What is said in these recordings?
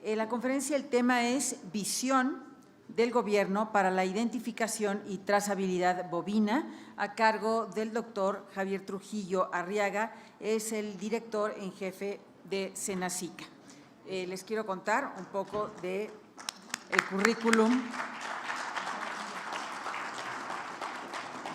La conferencia, el tema es Visión del Gobierno para la Identificación y Trazabilidad Bovina, a cargo del doctor Javier Trujillo Arriaga, es el director en jefe de Senacica. Les quiero contar un poco de el currículum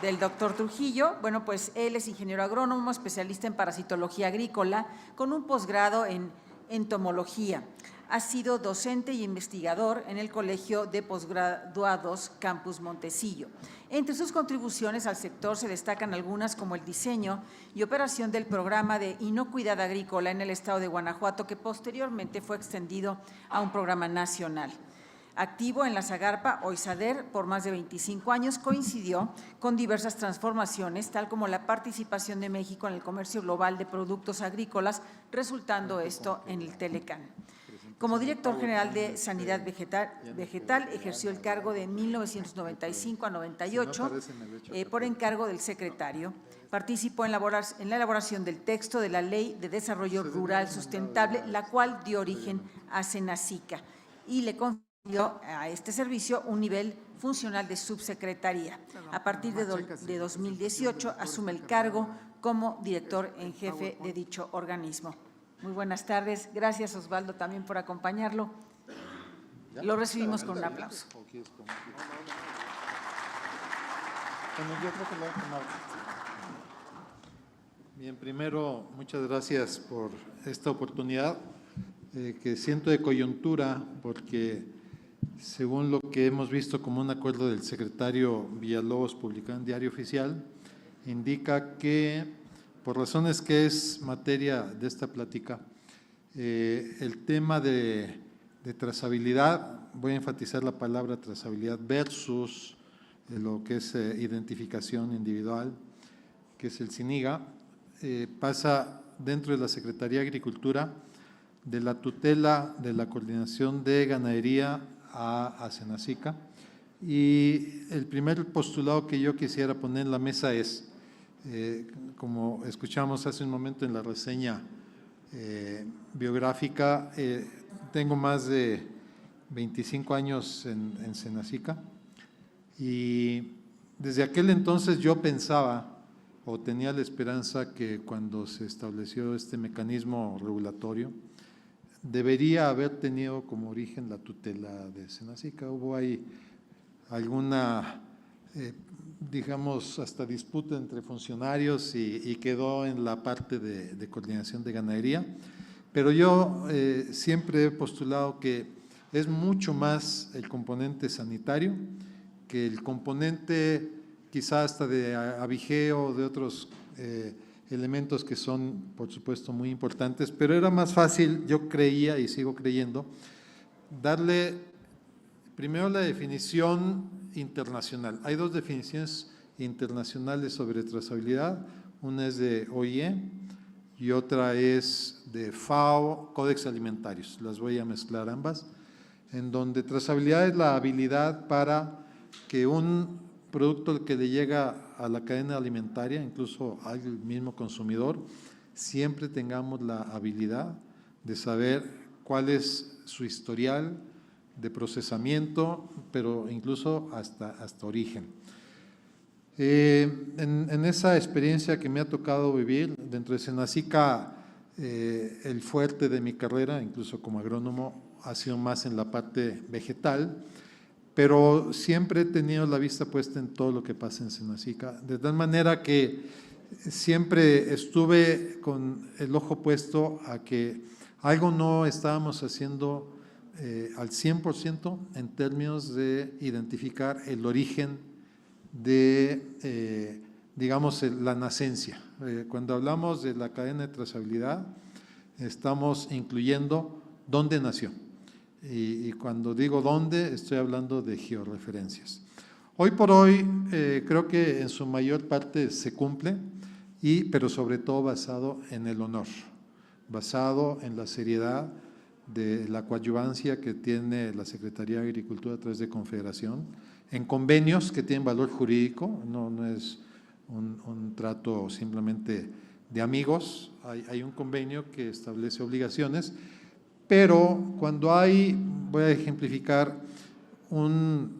del doctor Trujillo. Bueno, pues él es ingeniero agrónomo, especialista en parasitología agrícola, con un posgrado en entomología. Ha sido docente y investigador en el Colegio de Posgraduados Campus Montecillo. Entre sus contribuciones al sector se destacan algunas como el diseño y operación del programa de inocuidad agrícola en el estado de Guanajuato, que posteriormente fue extendido a un programa nacional. Activo en la Zagarpa o ISADER por más de 25 años, coincidió con diversas transformaciones, tal como la participación de México en el comercio global de productos agrícolas, resultando esto en el Telecán. Como director general de Sanidad Vegetal, ejerció el cargo de 1995 a 98 por encargo del secretario. Participó en la elaboración del texto de la Ley de Desarrollo Rural Sustentable, la cual dio origen a Senacica y le confirió a este servicio un nivel funcional de subsecretaría. A partir de 2018 asume el cargo como director en jefe de dicho organismo. Muy buenas tardes. Gracias, Osvaldo, también por acompañarlo. Lo recibimos con un aplauso. Bien, primero, muchas gracias por esta oportunidad que siento de coyuntura, porque según lo que hemos visto como un acuerdo del secretario Villalobos publicado en Diario Oficial, indica que por razones que es materia de esta plática, el tema de trazabilidad, voy a enfatizar la palabra trazabilidad versus lo que es identificación individual, que es el SINIGA, pasa dentro de la Secretaría de Agricultura, de la tutela de la coordinación de ganadería a Senacica. Y el primer postulado que yo quisiera poner en la mesa es, como escuchamos hace un momento en la reseña biográfica, tengo más de 25 años en Senacica y desde aquel entonces yo pensaba o tenía la esperanza que cuando se estableció este mecanismo regulatorio debería haber tenido como origen la tutela de Senacica. Hubo ahí alguna digamos, hasta disputa entre funcionarios y quedó en la parte de coordinación de ganadería. Pero yo siempre he postulado que es mucho más el componente sanitario que el componente quizá hasta de avigeo, de otros elementos que son, por supuesto, muy importantes, pero era más fácil, yo creía y sigo creyendo, darle primero la definición internacional. Hay dos definiciones internacionales sobre trazabilidad, una es de OIE y otra es de FAO, Códex Alimentarios, las voy a mezclar ambas, en donde trazabilidad es la habilidad para que un producto que le llega a la cadena alimentaria, incluso al mismo consumidor, siempre tengamos la habilidad de saber cuál es su historial de procesamiento, pero incluso hasta origen. En esa experiencia que me ha tocado vivir, dentro de Senacica, el fuerte de mi carrera, incluso como agrónomo, ha sido más en la parte vegetal, pero siempre he tenido la vista puesta en todo lo que pasa en Senacica, de tal manera que siempre estuve con el ojo puesto a que algo no estábamos haciendo al 100% en términos de identificar el origen de, digamos, la nacencia. Cuando hablamos de la cadena de trazabilidad, estamos incluyendo dónde nació. Y cuando digo dónde, estoy hablando de georreferencias. Hoy por hoy, creo que en su mayor parte se cumple, pero sobre todo basado en el honor, basado en la seriedad de la coadyuvancia que tiene la Secretaría de Agricultura a través de Confederación, en convenios que tienen valor jurídico, no es un trato simplemente de amigos, hay un convenio que establece obligaciones, pero cuando hay, voy a ejemplificar, un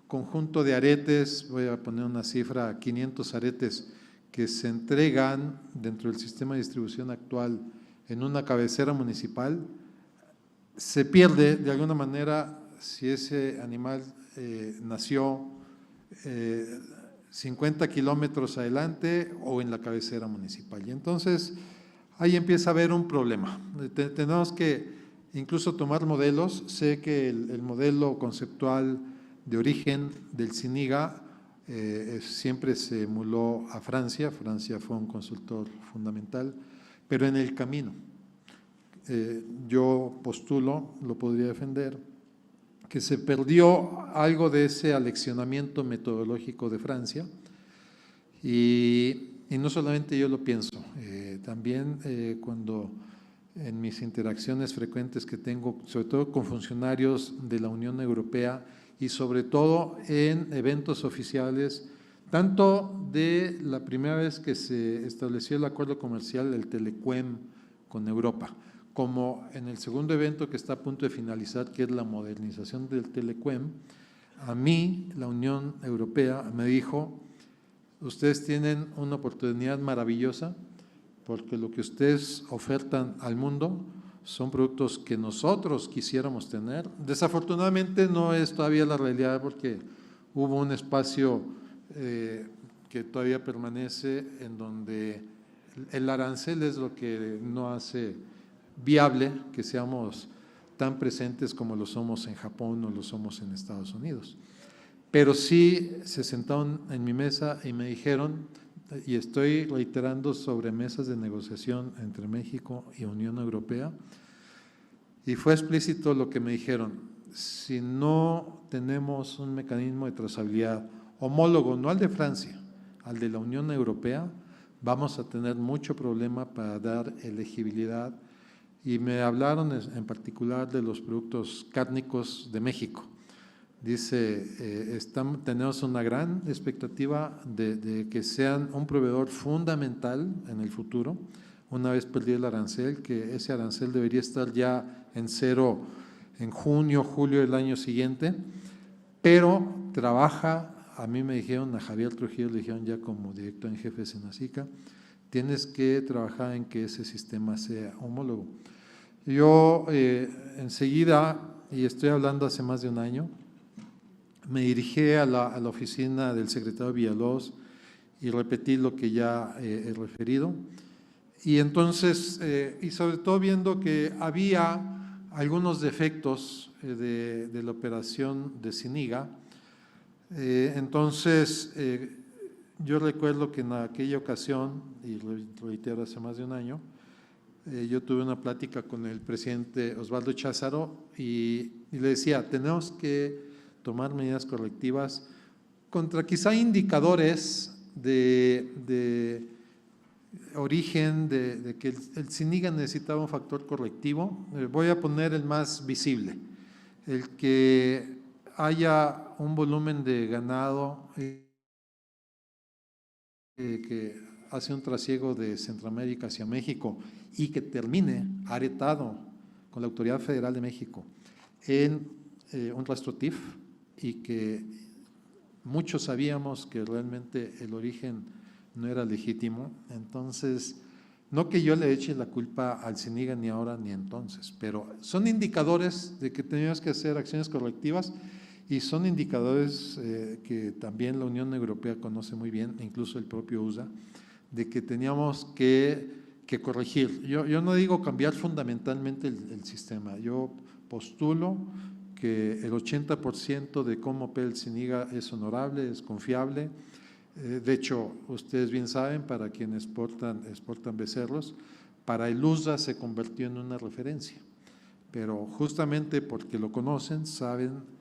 conjunto de aretes, voy a poner una cifra, 500 aretes que se entregan dentro del sistema de distribución actual en una cabecera municipal, se pierde de alguna manera si ese animal nació 50 kilómetros adelante o en la cabecera municipal. Y entonces ahí empieza a haber un problema. Tenemos que incluso tomar modelos. Sé que el modelo conceptual de origen del CINIGA siempre se emuló a Francia. Francia fue un consultor fundamental, pero en el camino. Yo postulo, lo podría defender, que se perdió algo de ese aleccionamiento metodológico de Francia y no solamente yo lo pienso, también cuando en mis interacciones frecuentes que tengo, sobre todo con funcionarios de la Unión Europea y sobre todo en eventos oficiales, tanto de la primera vez que se estableció el acuerdo comercial del Telequem con Europa, como en el segundo evento que está a punto de finalizar, que es la modernización del Telequem. A mí, la Unión Europea me dijo, ustedes tienen una oportunidad maravillosa porque lo que ustedes ofertan al mundo son productos que nosotros quisiéramos tener. Desafortunadamente no es todavía la realidad porque hubo un espacio que todavía permanece en donde el arancel es lo que no hace viable que seamos tan presentes como lo somos en Japón o lo somos en Estados Unidos. Pero sí se sentaron en mi mesa y me dijeron, y estoy reiterando sobre mesas de negociación entre México y Unión Europea, y fue explícito lo que me dijeron, si no tenemos un mecanismo de trazabilidad homólogo, no al de Francia, al de la Unión Europea, vamos a tener mucho problema para dar elegibilidad. Y me hablaron en particular de los productos cárnicos de México. Dice, tenemos una gran expectativa de que sean un proveedor fundamental en el futuro, una vez perdido el arancel, que ese arancel debería estar ya en cero en junio, julio del año siguiente, pero trabaja, a mí me dijeron, a Javier Trujillo le dijeron ya como director en jefe de Senacica, tienes que trabajar en que ese sistema sea homólogo. Yo enseguida, y estoy hablando hace más de un año, me dirigí a la oficina del secretario Villalobos y repetí lo que ya he referido. Y entonces, y sobre todo viendo que había algunos defectos de la operación de CINIGA, entonces yo recuerdo que en aquella ocasión, y reitero hace más de un año, yo tuve una plática con el presidente Osvaldo Cházaro y le decía, tenemos que tomar medidas correctivas contra quizá indicadores de origen, de que el CINIGA necesitaba un factor correctivo. Voy a poner el más visible, el que haya un volumen de ganado que hace un trasiego de Centroamérica hacia México y que termine aretado con la Autoridad Federal de México en un rastro TIF y que muchos sabíamos que realmente el origen no era legítimo. Entonces, no que yo le eche la culpa al CINIGA ni ahora ni entonces, pero son indicadores de que tenemos que hacer acciones correctivas y son indicadores que también la Unión Europea conoce muy bien, incluso el propio USA, de que teníamos que corregir. Yo no digo cambiar fundamentalmente el sistema, yo postulo que el 80% de cómo opera el CINIGA es honorable, es confiable. De hecho, ustedes bien saben, para quienes exportan becerros, para el USA se convirtió en una referencia, pero justamente porque lo conocen, saben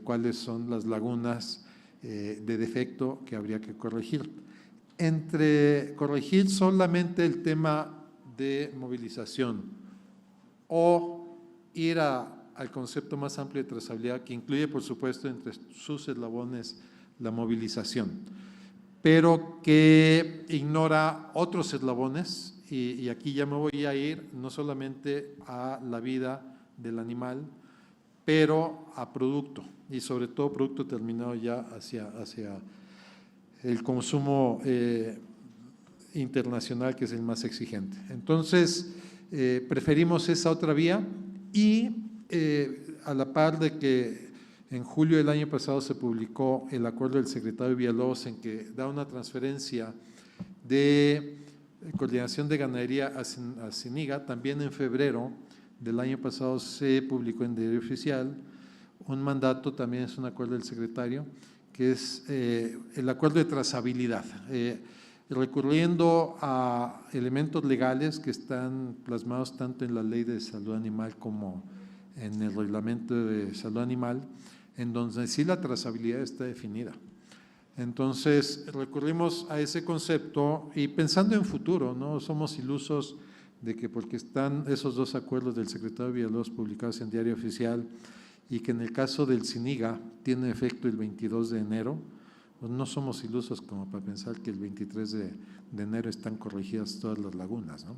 cuáles son las lagunas de defecto que habría que corregir. Entre corregir solamente el tema de movilización o ir al concepto más amplio de trazabilidad, que incluye, por supuesto, entre sus eslabones la movilización, pero que ignora otros eslabones, y aquí ya me voy a ir no solamente a la vida del animal, pero a producto, y sobre todo producto terminado ya hacia el consumo internacional, que es el más exigente. Entonces, preferimos esa otra vía y a la par de que en julio del año pasado se publicó el acuerdo del secretario Villalobos en que da una transferencia de coordinación de ganadería a CENIGA. También en febrero del año pasado se publicó en Diario Oficial un mandato, también es un acuerdo del secretario, que es el acuerdo de trazabilidad, recurriendo a elementos legales que están plasmados tanto en la Ley de Salud Animal como en el Reglamento de Salud Animal, en donde sí la trazabilidad está definida. Entonces, recurrimos a ese concepto y pensando en futuro, no somos ilusos de que porque están esos dos acuerdos del secretario Villalobos publicados en Diario Oficial y que en el caso del CINIGA tiene efecto el 22 de enero, pues no somos ilusos como para pensar que el 23 de enero están corregidas todas las lagunas, ¿no?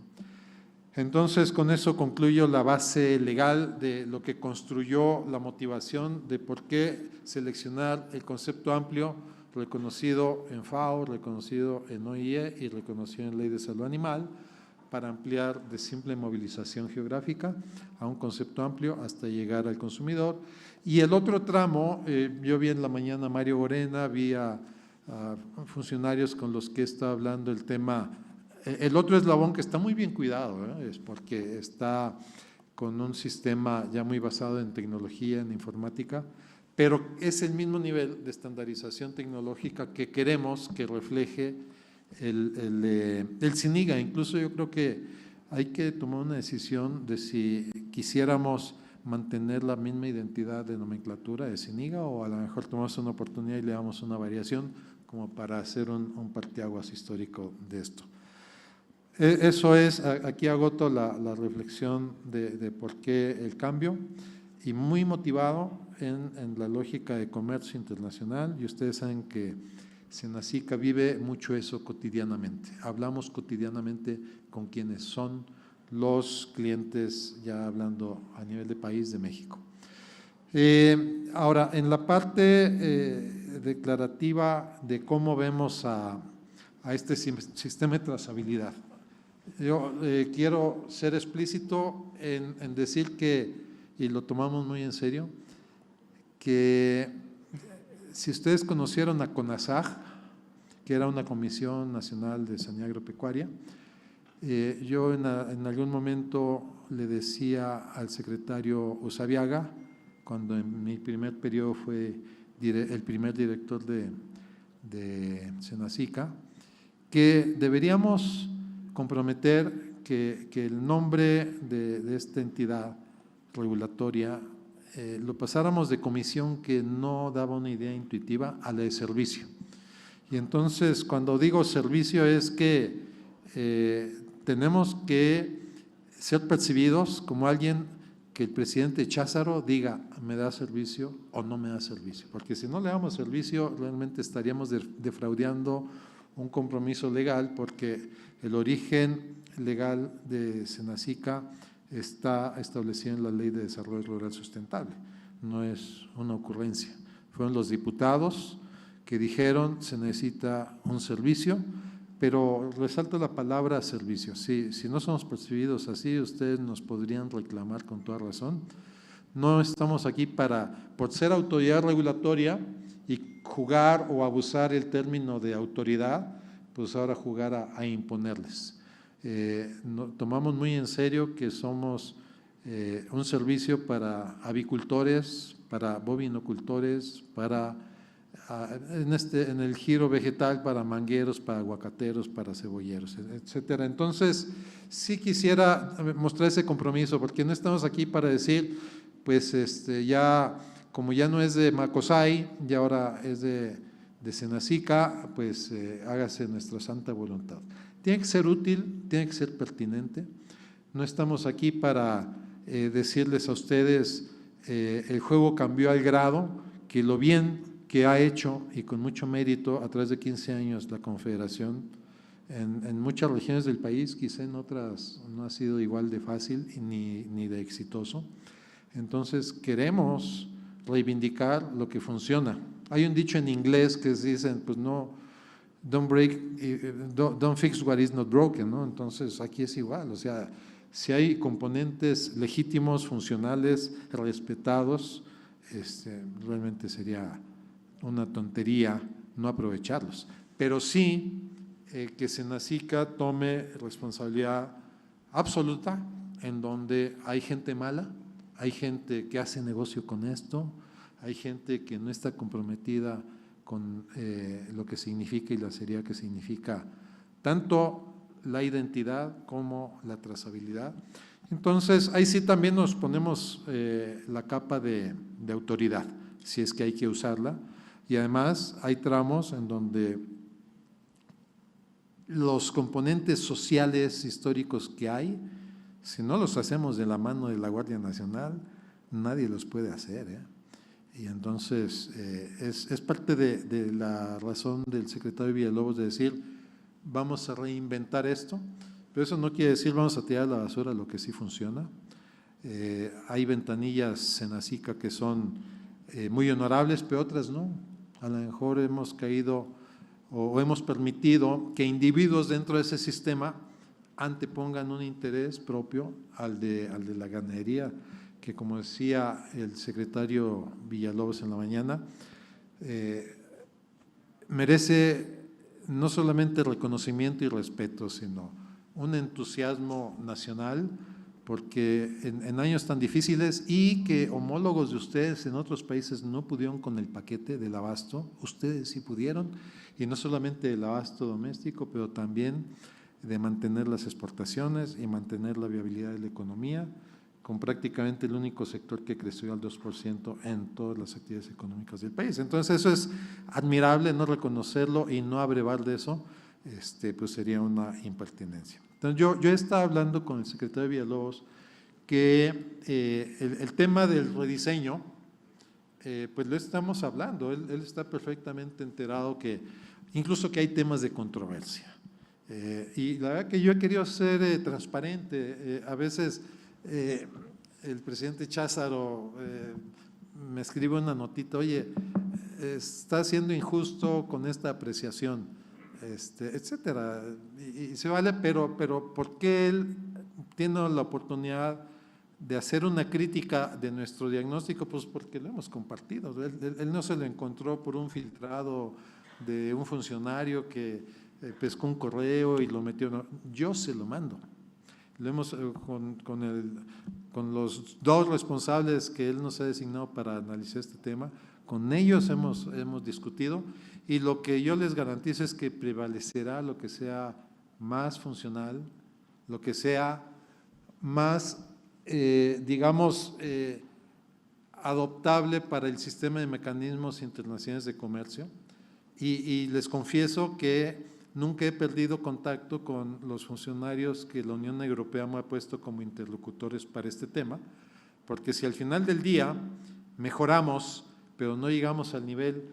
Entonces, con eso concluyo la base legal de lo que construyó la motivación de por qué seleccionar el concepto amplio reconocido en FAO, reconocido en OIE y reconocido en Ley de Salud Animal, para ampliar de simple movilización geográfica a un concepto amplio hasta llegar al consumidor. Y el otro tramo, yo vi en la mañana a Mario Gorena, vi a funcionarios con los que está hablando el tema. El otro eslabón que está muy bien cuidado, es porque está con un sistema ya muy basado en tecnología, en informática, pero es el mismo nivel de estandarización tecnológica que queremos que refleje el CINIGA. Incluso yo creo que hay que tomar una decisión de si quisiéramos mantener la misma identidad de nomenclatura de CINIGA o a lo mejor tomamos una oportunidad y le damos una variación como para hacer un parteaguas histórico de esto. Eso es, aquí agoto la reflexión de por qué el cambio y muy motivado en la lógica de comercio internacional, y ustedes saben que Senacica vive mucho eso cotidianamente. Hablamos cotidianamente con quienes son los clientes, ya hablando a nivel de país de México. Ahora, en la parte declarativa de cómo vemos a este sistema de trazabilidad, yo quiero ser explícito en decir que, y lo tomamos muy en serio, que si ustedes conocieron a CONASAG, que era una Comisión Nacional de Sanidad Agropecuaria, yo en algún momento le decía al secretario Usabiaga, cuando en mi primer periodo fue el primer director de Senacica, que deberíamos comprometer que el nombre de esta entidad regulatoria lo pasáramos de comisión, que no daba una idea intuitiva, a la de servicio. Y entonces, cuando digo servicio, es que tenemos que ser percibidos como alguien que el presidente Cházaro diga, me da servicio o no me da servicio, porque si no le damos servicio, realmente estaríamos defraudando un compromiso legal, porque el origen legal de Senacica está establecido en la Ley de Desarrollo Rural Sustentable, no es una ocurrencia. Fueron los diputados que dijeron se necesita un servicio, pero resalto la palabra servicio. Si no somos percibidos así, ustedes nos podrían reclamar con toda razón. No estamos aquí por ser autoridad regulatoria y jugar o abusar el término de autoridad, pues ahora jugar a imponerles. Tomamos muy en serio que somos un servicio para avicultores, para bovinocultores, para en el giro vegetal, para mangueros, para aguacateros, para cebolleros, etcétera. Entonces, sí quisiera mostrar ese compromiso, porque no estamos aquí para decir, pues ya, como ya no es de Macosay, y ahora es de Senacica, pues hágase nuestra santa voluntad. Tiene que ser útil, tiene que ser pertinente. No estamos aquí para decirles a ustedes el juego cambió al grado que lo bien que ha hecho y con mucho mérito a través de 15 años la Confederación en muchas regiones del país, quizá en otras no ha sido igual de fácil ni de exitoso, Entonces, queremos reivindicar lo que funciona. Hay un dicho en inglés que dicen, pues no, don't fix what is not broken, ¿no? Entonces, aquí es igual, o sea, si hay componentes legítimos, funcionales, respetados, realmente sería una tontería no aprovecharlos. Pero sí que Senacica tome responsabilidad absoluta en donde hay gente mala, hay gente que hace negocio con esto, hay gente que no está comprometida con lo que significa y la seriedad que significa tanto la identidad como la trazabilidad. Entonces, ahí sí también nos ponemos la capa de autoridad, si es que hay que usarla, y además hay tramos en donde los componentes sociales históricos que hay, si no los hacemos de la mano de la Guardia Nacional, nadie los puede hacer, ¿eh? Y entonces es parte de la razón del secretario Villalobos de decir, vamos a reinventar esto, pero eso no quiere decir vamos a tirar a la basura lo que sí funciona. Hay ventanillas Senacica que son muy honorables, pero otras no. A lo mejor hemos caído o hemos permitido que individuos dentro de ese sistema antepongan un interés propio al de la ganadería, que como decía el secretario Villalobos en la mañana, merece no solamente reconocimiento y respeto, sino un entusiasmo nacional, porque en años tan difíciles y que homólogos de ustedes en otros países no pudieron con el paquete del abasto, ustedes sí pudieron, y no solamente el abasto doméstico, pero también de mantener las exportaciones y mantener la viabilidad de la economía, con prácticamente el único sector que creció al 2% en todas las actividades económicas del país. Entonces eso es admirable, no reconocerlo y no abrevar de eso, pues sería una impertinencia. Entonces yo estaba hablando con el secretario Villalobos que el tema del rediseño, pues lo estamos hablando, él está perfectamente enterado que incluso que hay temas de controversia. Y la verdad que yo he querido ser transparente, a veces el presidente Cházaro me escribe una notita, oye, está siendo injusto con esta apreciación, etcétera, y se vale, pero ¿por qué él tiene la oportunidad de hacer una crítica de nuestro diagnóstico? Pues porque lo hemos compartido, él no se lo encontró por un filtrado de un funcionario que pescó un correo y lo metió, no, yo se lo mando. Lo hemos con los dos responsables que él nos ha designado para analizar este tema, con ellos hemos discutido, y lo que yo les garantizo es que prevalecerá lo que sea más funcional, lo que sea más, digamos, adoptable para el sistema de mecanismos internacionales de comercio, y les confieso que nunca he perdido contacto con los funcionarios que la Unión Europea me ha puesto como interlocutores para este tema, porque si al final del día mejoramos, pero no llegamos al nivel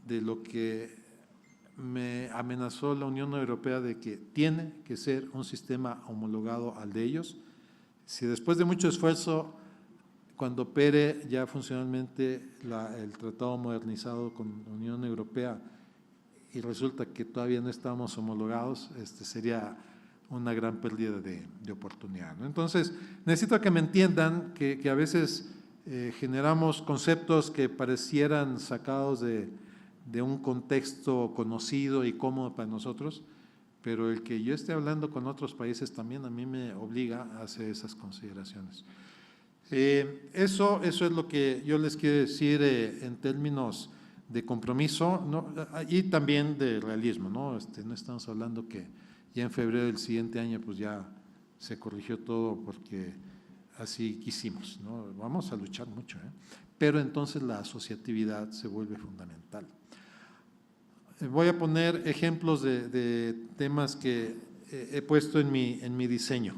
de lo que me amenazó la Unión Europea de que tiene que ser un sistema homologado al de ellos, si después de mucho esfuerzo, cuando opere ya funcionalmente el tratado modernizado con la Unión Europea, y resulta que todavía no estamos homologados, sería una gran pérdida de oportunidad, ¿no? Entonces, necesito que me entiendan que a veces generamos conceptos que parecieran sacados de un contexto conocido y cómodo para nosotros, pero el que yo esté hablando con otros países también a mí me obliga a hacer esas consideraciones. Eso es lo que yo les quiero decir en términos de compromiso, ¿no? Y también de realismo, ¿no? No estamos hablando que ya en febrero del siguiente año pues ya se corrigió todo porque así quisimos, ¿no? Vamos a luchar mucho, pero entonces la asociatividad se vuelve fundamental. Voy a poner ejemplos de temas que he puesto en mi diseño.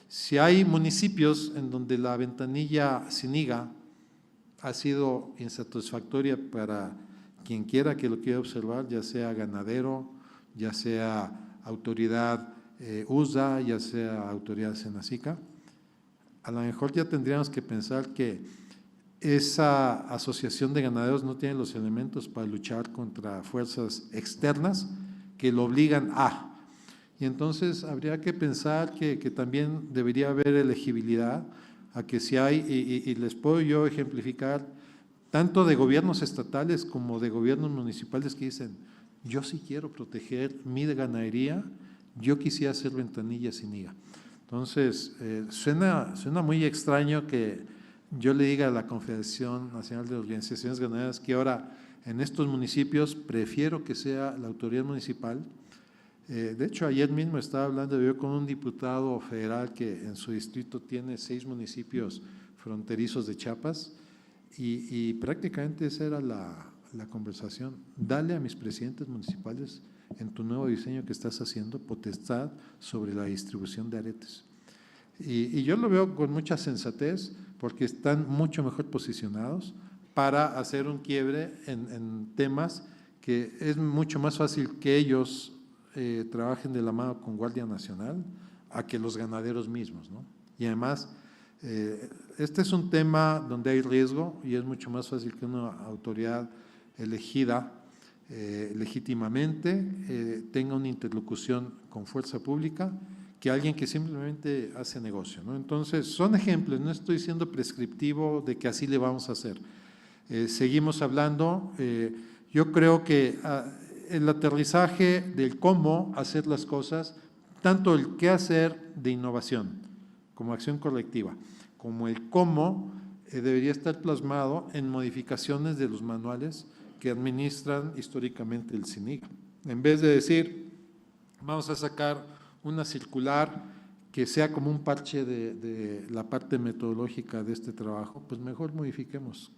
Si hay municipios en donde la ventanilla SINIGA ha sido insatisfactoria para quien quiera que lo quiera observar, ya sea ganadero, ya sea autoridad USDA, ya sea autoridad Senacica, a lo mejor ya tendríamos que pensar que esa asociación de ganaderos no tiene los elementos para luchar contra fuerzas externas que lo obligan a. Y entonces habría que pensar que también debería haber elegibilidad a que si hay, y les puedo yo ejemplificar, tanto de gobiernos estatales como de gobiernos municipales que dicen, yo sí quiero proteger mi ganadería, yo quisiera hacer ventanillas sin IGA. Entonces, suena muy extraño que yo le diga a la Confederación Nacional de Organizaciones Ganaderas que ahora en estos municipios prefiero que sea la autoridad municipal. De hecho, ayer mismo estaba hablando yo con un diputado federal que en su distrito tiene 6 municipios fronterizos de Chiapas y prácticamente esa era la conversación. Dale a mis presidentes municipales en tu nuevo diseño que estás haciendo potestad sobre la distribución de aretes. Y yo lo veo con mucha sensatez porque están mucho mejor posicionados para hacer un quiebre en temas que es mucho más fácil que ellos trabajen de la mano con Guardia Nacional a que los ganaderos mismos, ¿no? Y además, este es un tema donde hay riesgo y es mucho más fácil que una autoridad elegida legítimamente tenga una interlocución con fuerza pública que alguien que simplemente hace negocio, ¿no? Entonces, son ejemplos, no estoy siendo prescriptivo de que así le vamos a hacer. Seguimos hablando, yo creo que el aterrizaje del cómo hacer las cosas, tanto el qué hacer de innovación como acción colectiva, como el cómo debería estar plasmado en modificaciones de los manuales que administran históricamente el CINIGA. En vez de decir, vamos a sacar una circular que sea como un parche de la parte metodológica de este trabajo, pues mejor modifiquemos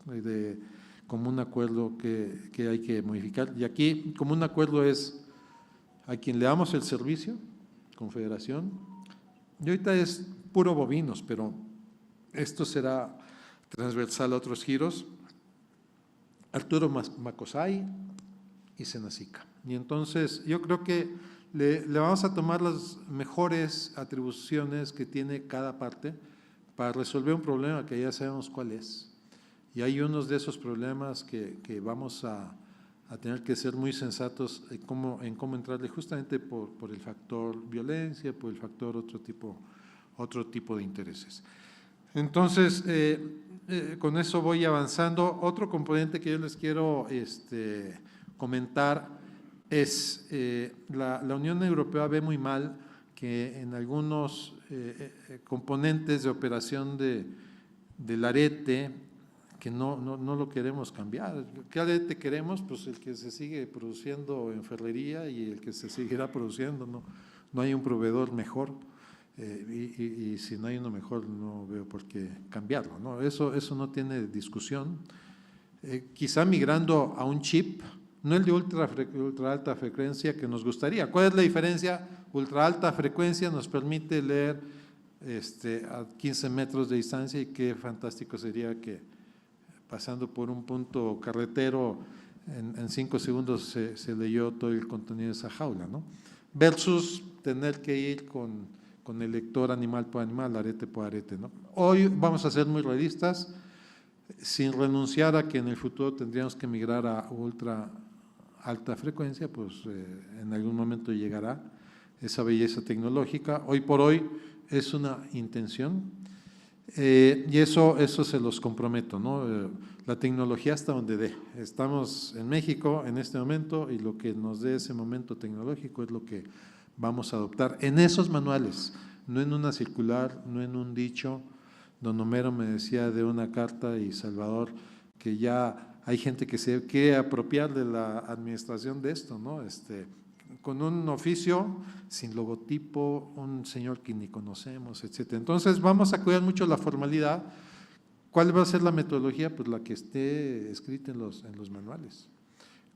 como un acuerdo que hay que modificar. Y aquí, como un acuerdo es a quien le damos el servicio, Confederación, y ahorita es puro bovinos, pero esto será transversal a otros giros, Arturo Macosay y Senacica. Y entonces yo creo que le vamos a tomar las mejores atribuciones que tiene cada parte para resolver un problema que ya sabemos cuál es. Y hay unos de esos problemas que vamos a tener que ser muy sensatos en cómo entrarle justamente por el factor violencia, por el factor otro tipo de intereses. Entonces, con eso voy avanzando. Otro componente que yo les quiero comentar es la Unión Europea ve muy mal que en algunos componentes de operación del arete, que no lo queremos cambiar. ¿Qué arete queremos? Pues el que se sigue produciendo en ferrería y el que se seguirá produciendo, no hay un proveedor mejor. Y si no hay uno mejor, no veo por qué cambiarlo, ¿no? Eso no tiene discusión. Quizá migrando a un chip, no el de ultra alta frecuencia que nos gustaría. ¿Cuál es la diferencia? Ultra alta frecuencia nos permite leer a 15 metros de distancia y qué fantástico sería que pasando por un punto carretero en 5 segundos se leyó todo el contenido de esa jaula, ¿no? Versus tener que ir con el lector animal por animal, arete por arete, ¿no? Hoy vamos a ser muy realistas, sin renunciar a que en el futuro tendríamos que migrar a ultra alta frecuencia, pues en algún momento llegará esa belleza tecnológica. Hoy por hoy es una intención y eso se los comprometo, ¿no? La tecnología hasta donde dé. Estamos en México en este momento y lo que nos dé ese momento tecnológico es lo que vamos a adoptar en esos manuales, no en una circular, no en un dicho. Don Homero me decía de una carta y Salvador que ya hay gente que se quiere apropiar de la administración de esto, ¿no? Con un oficio sin logotipo, un señor que ni conocemos, etcétera. Entonces vamos a cuidar mucho la formalidad. ¿Cuál va a ser la metodología? Pues la que esté escrita en los manuales.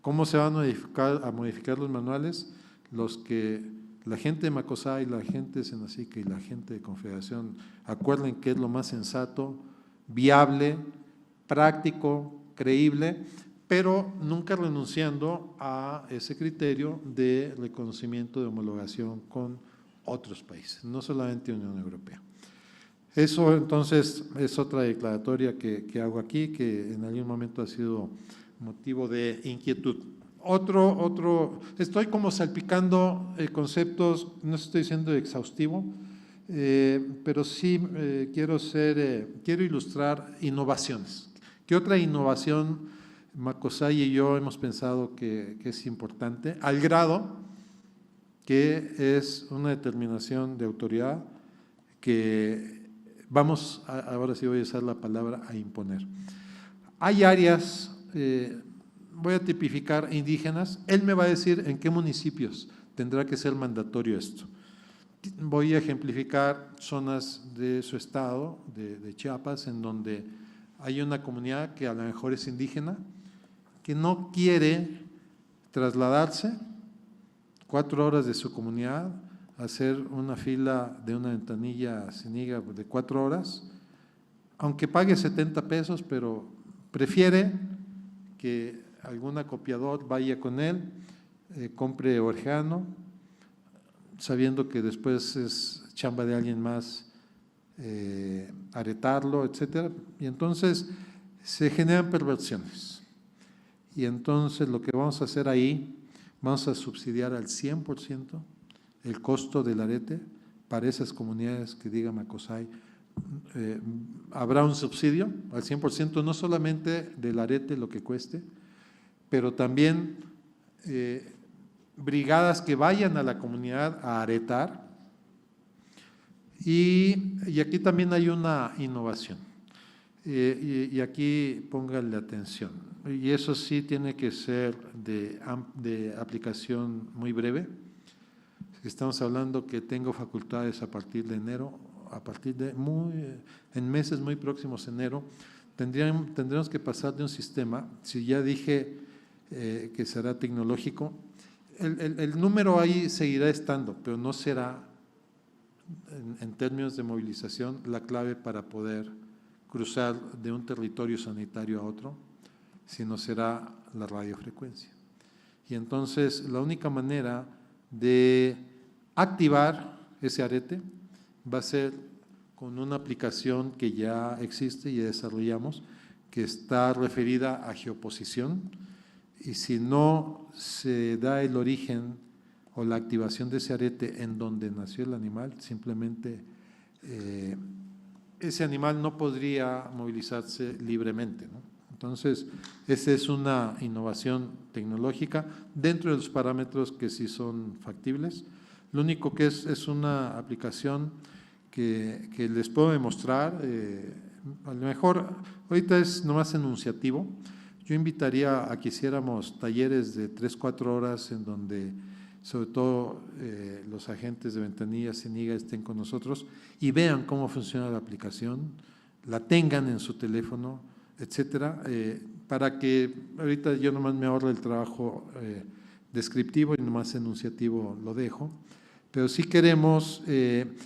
¿Cómo se van a modificar los manuales? Los que la gente de Macosay, la gente de Senacica y la gente de Confederación acuerden que es lo más sensato, viable, práctico, creíble, pero nunca renunciando a ese criterio de reconocimiento de homologación con otros países, no solamente Unión Europea. Eso entonces es otra declaratoria que hago aquí, que en algún momento ha sido motivo de inquietud. Estoy como salpicando conceptos, no estoy siendo exhaustivo, pero sí quiero ilustrar innovaciones. ¿Qué otra innovación Macosay y yo hemos pensado que es importante? Al grado que es una determinación de autoridad que ahora sí voy a usar la palabra, a imponer. Hay áreas, voy a tipificar indígenas, él me va a decir en qué municipios tendrá que ser mandatorio esto. Voy a ejemplificar zonas de su estado, de Chiapas, en donde hay una comunidad que a lo mejor es indígena, que no quiere trasladarse 4 horas de su comunidad, hacer una fila de una ventanilla Ceniga de 4 horas, aunque pague 70 pesos, pero prefiere que algún acopiador vaya con él, compre orejano, sabiendo que después es chamba de alguien más aretarlo, etcétera. Y entonces se generan perversiones. Y entonces lo que vamos a hacer ahí, vamos a subsidiar al 100% el costo del arete para esas comunidades que diga Macosay. Habrá un subsidio al 100%, no solamente del arete lo que cueste, pero también brigadas que vayan a la comunidad a aretar. Y aquí también hay una innovación, y aquí pónganle atención, y eso sí tiene que ser de aplicación muy breve. Estamos hablando que tengo facultades a partir de enero, en meses muy próximos, enero, tendremos que pasar de un sistema, si ya dije que será tecnológico, el número ahí seguirá estando, pero no será, en términos de movilización, la clave para poder cruzar de un territorio sanitario a otro, sino será la radiofrecuencia. Y entonces la única manera de activar ese arete va a ser con una aplicación que ya existe y desarrollamos, que está referida a geoposición, y si no se da el origen o la activación de ese arete en donde nació el animal, simplemente ese animal no podría movilizarse libremente, ¿no? Entonces, esa es una innovación tecnológica dentro de los parámetros que sí son factibles. Lo único que es una aplicación que les puedo demostrar, a lo mejor ahorita es nomás enunciativo. Yo invitaría a que hiciéramos talleres de 3-4 horas en donde sobre todo los agentes de Ventanilla, Ceniga estén con nosotros y vean cómo funciona la aplicación, la tengan en su teléfono, etcétera, para que ahorita yo nomás me ahorro el trabajo descriptivo y nomás enunciativo lo dejo, pero sí queremos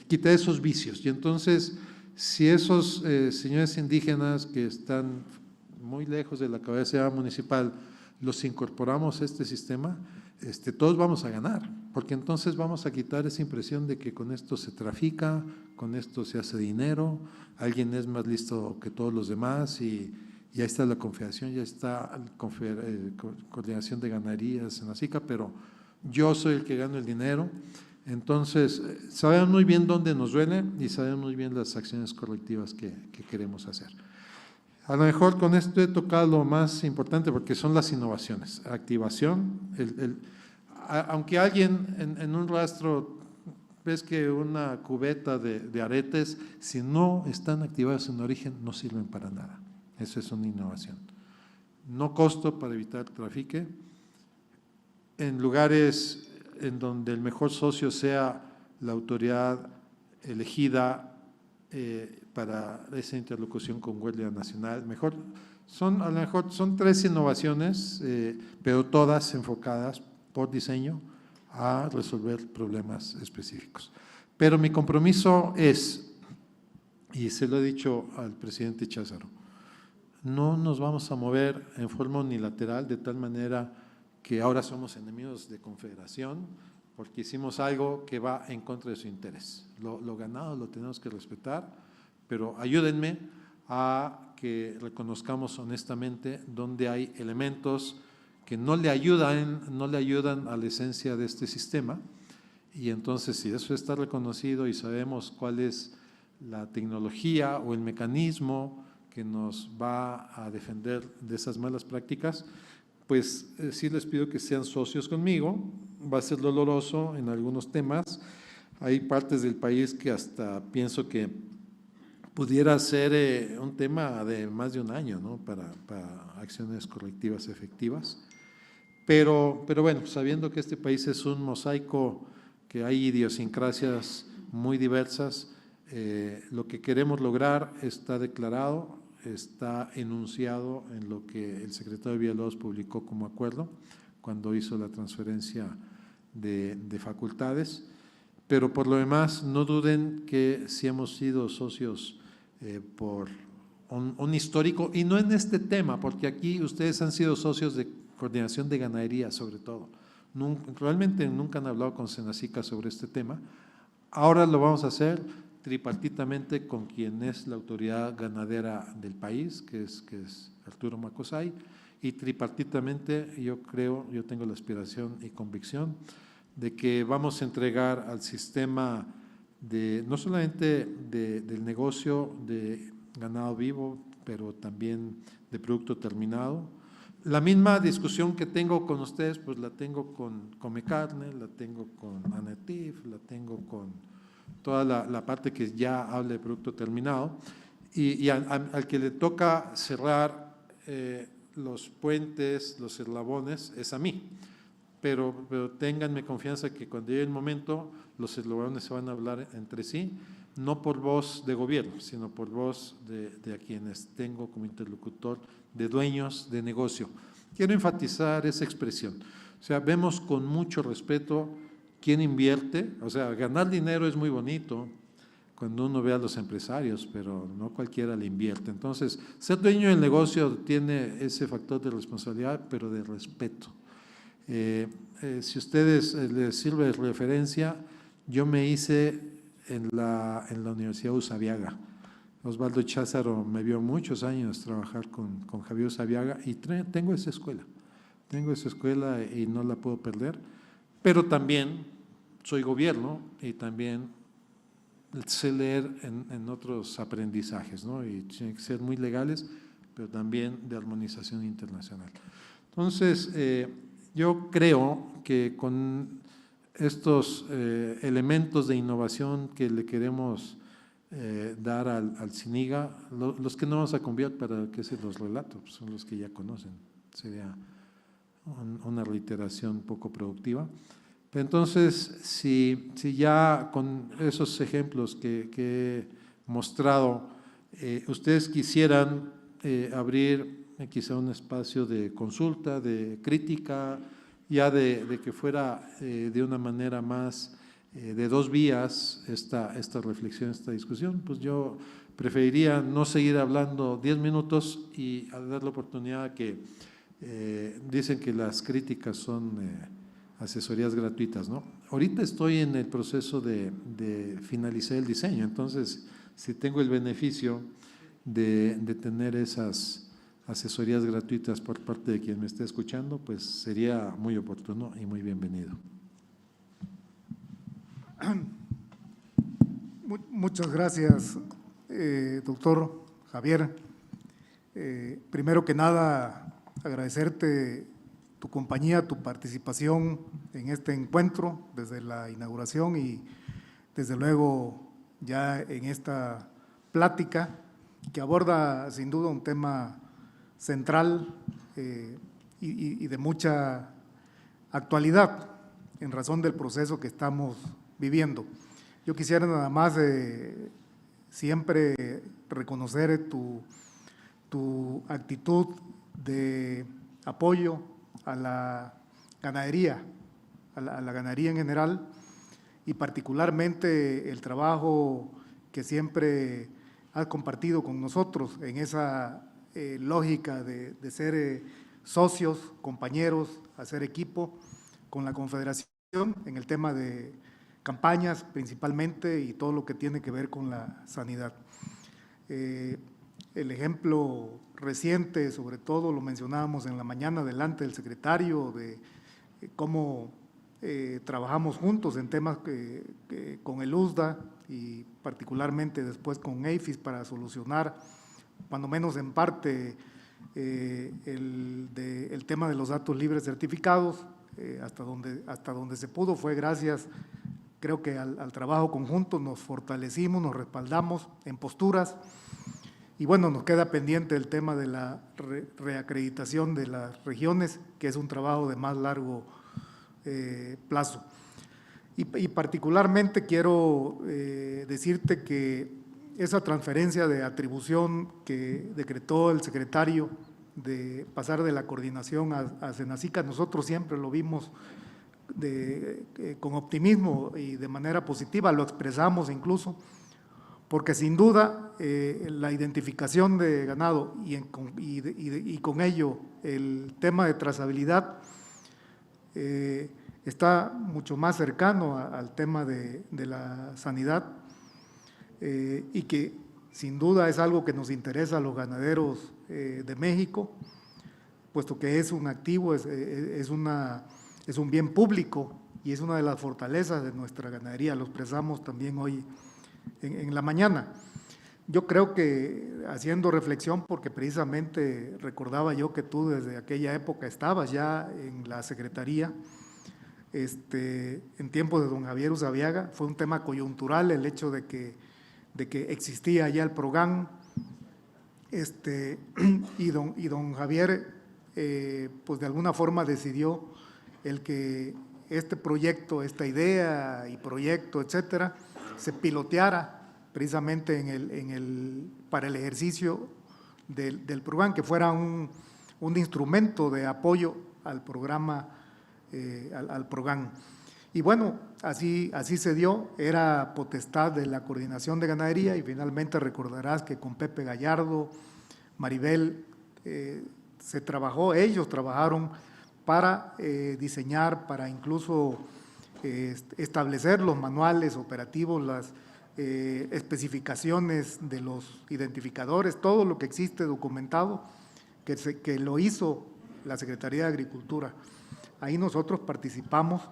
quitar esos vicios. Y entonces, si esos señores indígenas que están muy lejos de la cabecera municipal los incorporamos a este sistema, todos vamos a ganar, porque entonces vamos a quitar esa impresión de que con esto se trafica, con esto se hace dinero, alguien es más listo que todos los demás y ya está la confederación, ya está la coordinación de ganaderías en Azica, pero yo soy el que gano el dinero. Entonces, sabemos muy bien dónde nos duele y sabemos muy bien las acciones correctivas que queremos hacer. A lo mejor con esto he tocado lo más importante porque son las innovaciones, activación, aunque alguien en un rastro ves que una cubeta de aretes, si no están activados en origen, no sirven para nada. Eso es una innovación. No costo para evitar trafique, en lugares en donde el mejor socio sea la autoridad elegida para esa interlocución con Guardia Nacional. A lo mejor son 3 innovaciones, pero todas enfocadas por diseño a resolver problemas específicos. Pero mi compromiso es, y se lo he dicho al presidente Cházaro, no nos vamos a mover en forma unilateral de tal manera que ahora somos enemigos de confederación porque hicimos algo que va en contra de su interés. Lo ganado lo tenemos que respetar, pero ayúdenme a que reconozcamos honestamente dónde hay elementos que no le ayudan a la esencia de este sistema, y entonces si eso está reconocido y sabemos cuál es la tecnología o el mecanismo que nos va a defender de esas malas prácticas, pues sí les pido que sean socios conmigo. Va a ser doloroso en algunos temas. Hay partes del país que hasta pienso que pudiera ser un tema de más de un año, ¿no? para acciones correctivas efectivas. Pero bueno, sabiendo que este país es un mosaico, que hay idiosincrasias muy diversas, lo que queremos lograr está declarado, está enunciado en lo que el secretario Villalobos publicó como acuerdo cuando hizo la transferencia de facultades, pero por lo demás no duden que sí hemos sido socios por un histórico, y no en este tema, porque aquí ustedes han sido socios de coordinación de ganadería sobre todo. Realmente nunca han hablado con Senacica sobre este tema. Ahora lo vamos a hacer tripartitamente con quien es la autoridad ganadera del país, que es Arturo Macosay, y tripartitamente yo tengo la aspiración y convicción de que vamos a entregar al sistema no solamente del negocio de ganado vivo, pero también de producto terminado. La misma discusión que tengo con ustedes, pues la tengo con Comecarne, la tengo con Anatif, la tengo con toda la parte que ya habla de producto terminado, y al que le toca cerrar los puentes, los eslabones, es a mí. Pero ténganme confianza que cuando llegue el momento, los eslabones se van a hablar entre sí, no por voz de gobierno, sino por voz de a quienes tengo como interlocutor, de dueños de negocio. Quiero enfatizar esa expresión. O sea, vemos con mucho respeto quién invierte. O sea, ganar dinero es muy bonito cuando uno ve a los empresarios, pero no cualquiera le invierte. Entonces, ser dueño del negocio tiene ese factor de responsabilidad, pero de respeto. Si a ustedes les sirve de referencia, yo me hice en la Universidad Usabiaga. Osvaldo Cházaro me vio muchos años trabajar con Javier Usabiaga, y tengo esa escuela y no la puedo perder, pero también soy gobierno y también sé leer en otros aprendizajes, ¿no? Y tienen que ser muy legales, pero también de armonización internacional. Entonces, yo creo que con estos elementos de innovación que le queremos dar al CINIGA, los que no vamos a cambiar para que se los relato, pues son los que ya conocen, sería una reiteración poco productiva. Pero entonces, si ya con esos ejemplos que he mostrado, ustedes quisieran abrir quizá un espacio de consulta, de crítica, ya de que fuera de una manera más de dos vías esta reflexión, esta discusión, pues yo preferiría no seguir hablando 10 minutos y dar la oportunidad a que dicen que las críticas son asesorías gratuitas, ¿no? Ahorita estoy en el proceso de finalizar el diseño, entonces si tengo el beneficio de tener esas asesorías gratuitas por parte de quien me esté escuchando, pues sería muy oportuno y muy bienvenido. Muchas gracias, doctor Javier. Primero que nada, agradecerte tu compañía, tu participación en este encuentro desde la inauguración y desde luego ya en esta plática que aborda sin duda un tema central y de mucha actualidad en razón del proceso que estamos viviendo. Yo quisiera nada más siempre reconocer tu actitud de apoyo a la ganadería, a la ganadería en general, y particularmente el trabajo que siempre has compartido con nosotros en esa lógica de ser socios, compañeros, hacer equipo con la Confederación en el tema de campañas principalmente y todo lo que tiene que ver con la sanidad. El ejemplo reciente, sobre todo lo mencionábamos en la mañana delante del secretario, de cómo trabajamos juntos en temas con el USDA y particularmente después con EIFIS para solucionar, cuando menos en parte, el tema de los datos libres certificados. Hasta donde se pudo fue gracias, creo que al trabajo conjunto. Nos fortalecimos, nos respaldamos en posturas y bueno, nos queda pendiente el tema de la reacreditación de las regiones, que es un trabajo de más largo plazo. Y particularmente quiero decirte que esa transferencia de atribución que decretó el secretario de pasar de la coordinación a Senacica, nosotros siempre lo vimos con optimismo y de manera positiva, lo expresamos incluso, porque sin duda la identificación de ganado y con ello el tema de trazabilidad está mucho más cercano al tema de la sanidad y que sin duda es algo que nos interesa a los ganaderos de México, puesto que es un activo, es un bien público y es una de las fortalezas de nuestra ganadería. Lo expresamos también hoy en la mañana. Yo creo que haciendo reflexión, porque precisamente recordaba yo que tú desde aquella época estabas ya en la Secretaría, en tiempos de don Javier Usabiaga, fue un tema coyuntural el hecho de que existía ya el PROGAN, y don Javier, pues de alguna forma decidió el que este proyecto, esta idea y proyecto, etcétera, se piloteara precisamente para el ejercicio del PROGAN, que fuera un instrumento de apoyo al programa, al PROGAN. Y bueno, así se dio, era potestad de la Coordinación de Ganadería y finalmente recordarás que con Pepe Gallardo, Maribel, ellos trabajaron para diseñar, para incluso establecer los manuales operativos, las especificaciones de los identificadores, todo lo que existe documentado, que lo hizo la Secretaría de Agricultura. Ahí nosotros participamos.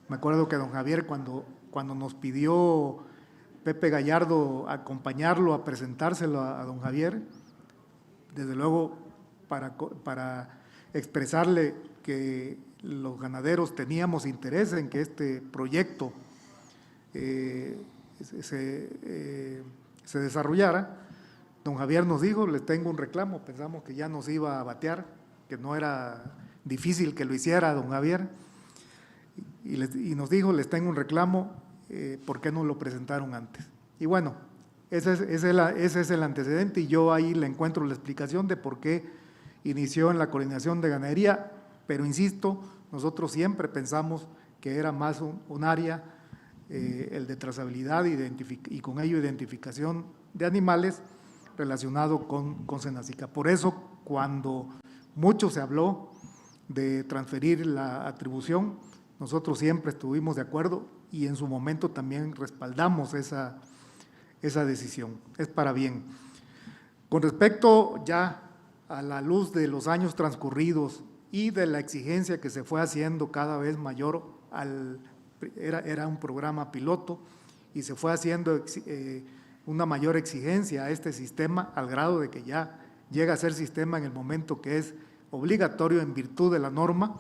Me acuerdo que don Javier, cuando nos pidió Pepe Gallardo acompañarlo a presentárselo a don Javier, desde luego para expresarle que los ganaderos teníamos interés en que este proyecto se desarrollara, don Javier nos dijo: les tengo un reclamo. Pensamos que ya nos iba a batear, que no era difícil que lo hiciera don Javier, y nos dijo: les tengo un reclamo, ¿por qué no lo presentaron antes? Y bueno, ese es el antecedente, y yo ahí le encuentro la explicación de por qué inició en la Coordinación de Ganadería, pero insisto, nosotros siempre pensamos que era más un área, el de trazabilidad y con ello identificación de animales relacionado con Senacica. Por eso, cuando mucho se habló de transferir la atribución, nosotros siempre estuvimos de acuerdo y en su momento también respaldamos esa decisión. Es para bien. Con respecto ya a la luz de los años transcurridos y de la exigencia que se fue haciendo cada vez mayor, era un programa piloto y se fue haciendo una mayor exigencia a este sistema, al grado de que ya llega a ser sistema en el momento que es obligatorio en virtud de la norma.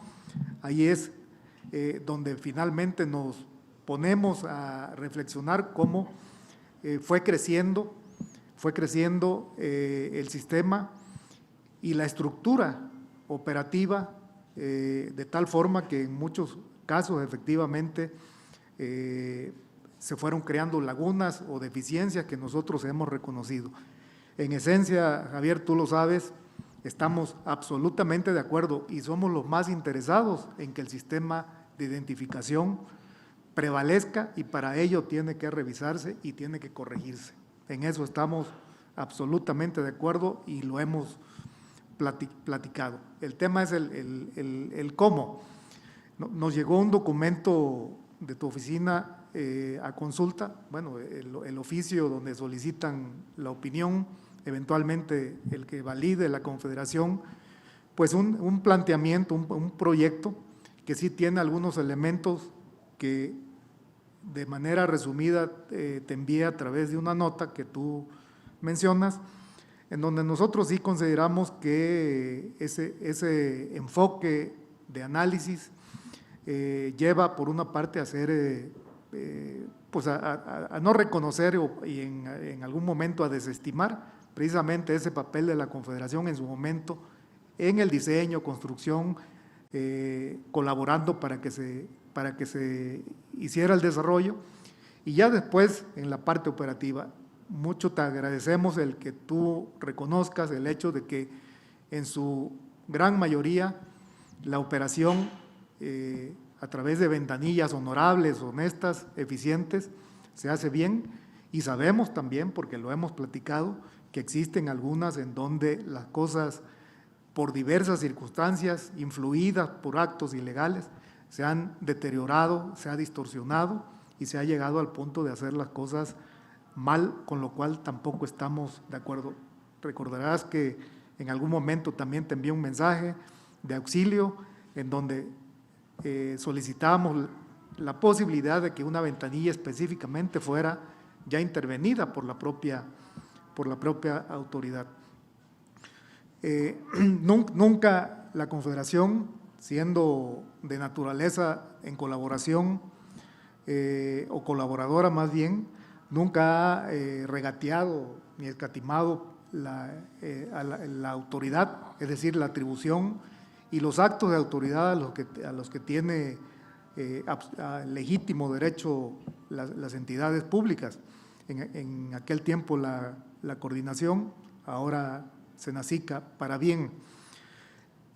Ahí es donde finalmente nos ponemos a reflexionar cómo fue creciendo el sistema y la estructura operativa, de tal forma que en muchos casos efectivamente se fueron creando lagunas o deficiencias que nosotros hemos reconocido. En esencia, Javier, tú lo sabes, estamos absolutamente de acuerdo y somos los más interesados en que el sistema de identificación prevalezca, y para ello tiene que revisarse y tiene que corregirse. En eso estamos absolutamente de acuerdo y lo hemos platicado. El tema es el cómo. Nos llegó un documento de tu oficina a consulta, bueno, el oficio donde solicitan la opinión, eventualmente el que valide la Confederación, pues un planteamiento, un proyecto que sí tiene algunos elementos que de manera resumida te envié a través de una nota que tú mencionas, en donde nosotros sí consideramos que ese enfoque de análisis lleva por una parte a ser, pues a no reconocer y en algún momento a desestimar precisamente ese papel de la Confederación en su momento en el diseño, construcción, colaborando para que se hiciera el desarrollo, y ya después en la parte operativa. Mucho te agradecemos el que tú reconozcas el hecho de que en su gran mayoría la operación a través de ventanillas honorables, honestas, eficientes, se hace bien, y sabemos también, porque lo hemos platicado, que existen algunas en donde las cosas, por diversas circunstancias, influidas por actos ilegales, se han deteriorado, se ha distorsionado y se ha llegado al punto de hacer las cosas mal, con lo cual tampoco estamos de acuerdo. Recordarás que en algún momento también te envié un mensaje de auxilio en donde solicitábamos la posibilidad de que una ventanilla específicamente fuera ya intervenida por la propia autoridad. Nunca la Confederación, siendo de naturaleza en colaboración o colaboradora más bien, nunca ha regateado ni escatimado a la autoridad, es decir, la atribución y los actos de autoridad a los que tiene legítimo derecho las entidades públicas. En aquel tiempo la coordinación, ahora Senacica, para bien.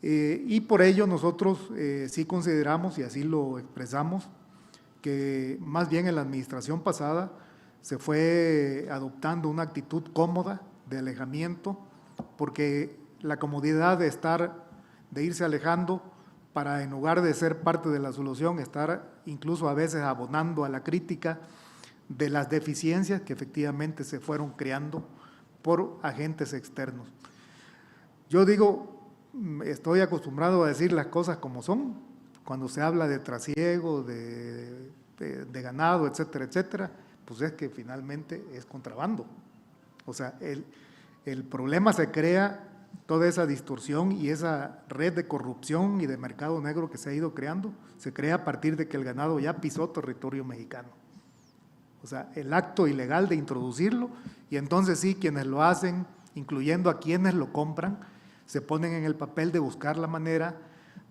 Y por ello nosotros sí consideramos, y así lo expresamos, que más bien en la administración pasada se fue adoptando una actitud cómoda de alejamiento, porque la comodidad de irse alejando para, en lugar de ser parte de la solución, estar incluso a veces abonando a la crítica de las deficiencias que efectivamente se fueron creando por agentes externos. Yo digo, estoy acostumbrado a decir las cosas como son, cuando se habla de trasiego, de ganado, etcétera, etcétera, pues es que finalmente es contrabando. O sea, el problema se crea, toda esa distorsión y esa red de corrupción y de mercado negro que se ha ido creando, se crea a partir de que el ganado ya pisó territorio mexicano. O sea, el acto ilegal de introducirlo, y entonces sí, quienes lo hacen, incluyendo a quienes lo compran, se ponen en el papel de buscar la manera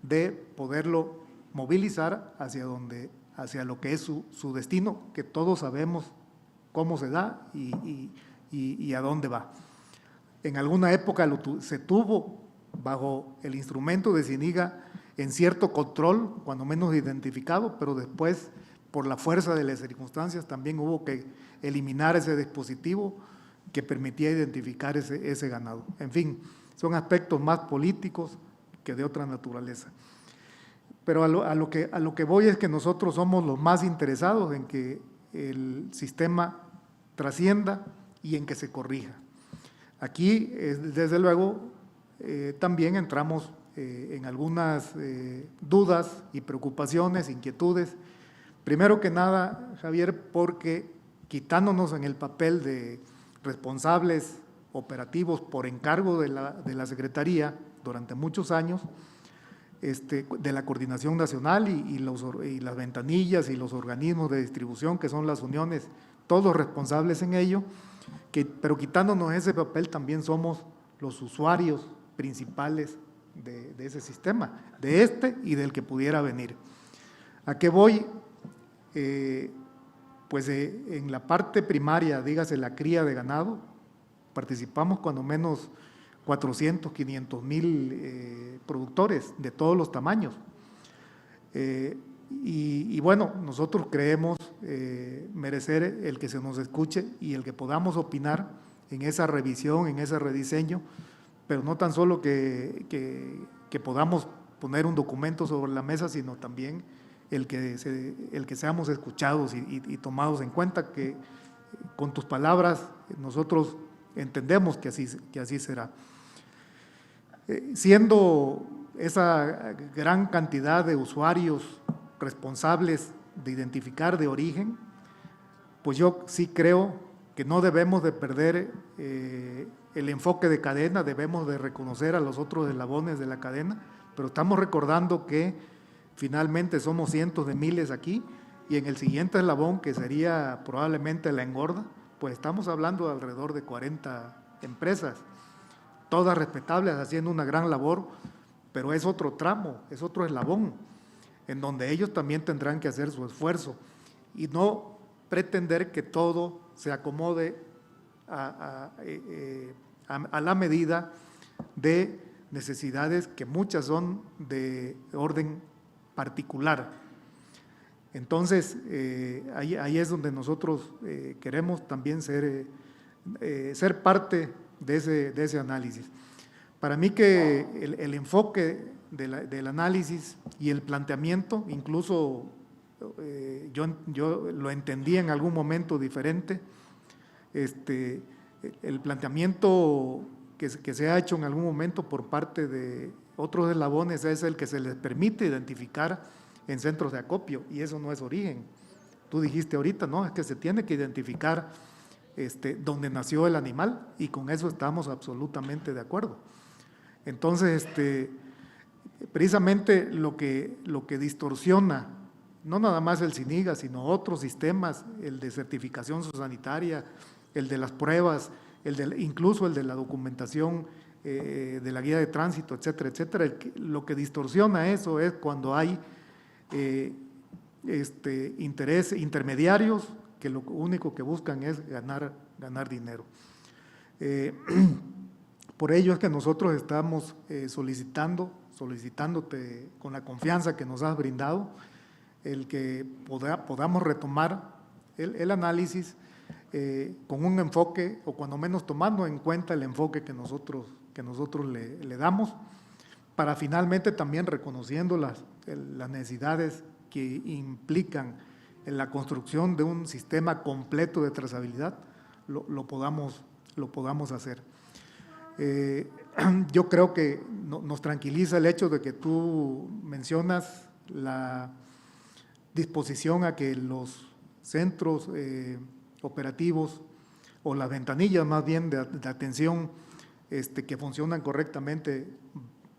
de poderlo movilizar hacia lo que es su destino, que todos sabemos cómo se da y a dónde va. En alguna época se tuvo bajo el instrumento de SINIGA en cierto control, cuando menos identificado, pero después, por la fuerza de las circunstancias, también hubo que eliminar ese dispositivo que permitía identificar ese ganado. En fin, son aspectos más políticos que de otra naturaleza. Pero a lo que voy es que nosotros somos los más interesados en que el sistema trascienda y en que se corrija. Aquí, desde luego, también entramos en algunas dudas y preocupaciones, inquietudes. Primero que nada, Javier, porque quitándonos en el papel de responsables operativos por encargo de la Secretaría durante muchos años, de la coordinación nacional y las ventanillas y los organismos de distribución, que son las uniones, todos responsables en ello, pero quitándonos ese papel también somos los usuarios principales de ese sistema, de y del que pudiera venir. ¿A qué voy? Pues en la parte primaria, dígase la cría de ganado, participamos cuando menos 400, 500 mil productores de todos los tamaños. Y bueno, nosotros creemos merecer el que se nos escuche y el que podamos opinar en esa revisión, en ese rediseño, pero no tan solo que podamos poner un documento sobre la mesa, sino también el que seamos escuchados y tomados en cuenta, que con tus palabras nosotros entendemos que así será. Siendo esa gran cantidad de usuarios responsables de identificar de origen, pues yo sí creo que no debemos de perder el enfoque de cadena, debemos de reconocer a los otros eslabones de la cadena, pero estamos recordando que finalmente somos cientos de miles aquí, y en el siguiente eslabón, que sería probablemente la engorda, pues estamos hablando de alrededor de 40 empresas, todas respetables, haciendo una gran labor, pero es otro tramo, es otro eslabón, en donde ellos también tendrán que hacer su esfuerzo y no pretender que todo se acomode a la medida de necesidades que muchas son de orden particular. Entonces, ahí es donde nosotros queremos también ser parte de ese análisis. Para mí que el enfoque del análisis y el planteamiento, incluso yo lo entendí en algún momento diferente, el planteamiento que se ha hecho en algún momento por parte de otros eslabones es el que se les permite identificar en centros de acopio, y eso no es origen. Tú dijiste ahorita, no, es que se tiene que identificar donde nació el animal, y con eso estamos absolutamente de acuerdo. Entonces, precisamente lo que distorsiona, no nada más el SINIGA, sino otros sistemas, el de certificación sanitaria, el de las pruebas, incluso el de la documentación de la guía de tránsito, etcétera, etcétera. Lo que distorsiona eso es cuando hay intermediarios que lo único que buscan es ganar dinero. Por ello es que nosotros estamos solicitándote con la confianza que nos has brindado, el que podamos retomar el análisis con un enfoque, o cuando menos tomando en cuenta el enfoque que nosotros le damos, para finalmente también reconociendo las necesidades que implican en la construcción de un sistema completo de trazabilidad, lo podamos hacer. Yo creo que nos tranquiliza el hecho de que tú mencionas la disposición a que los centros operativos, o las ventanillas más bien de atención que funcionan correctamente,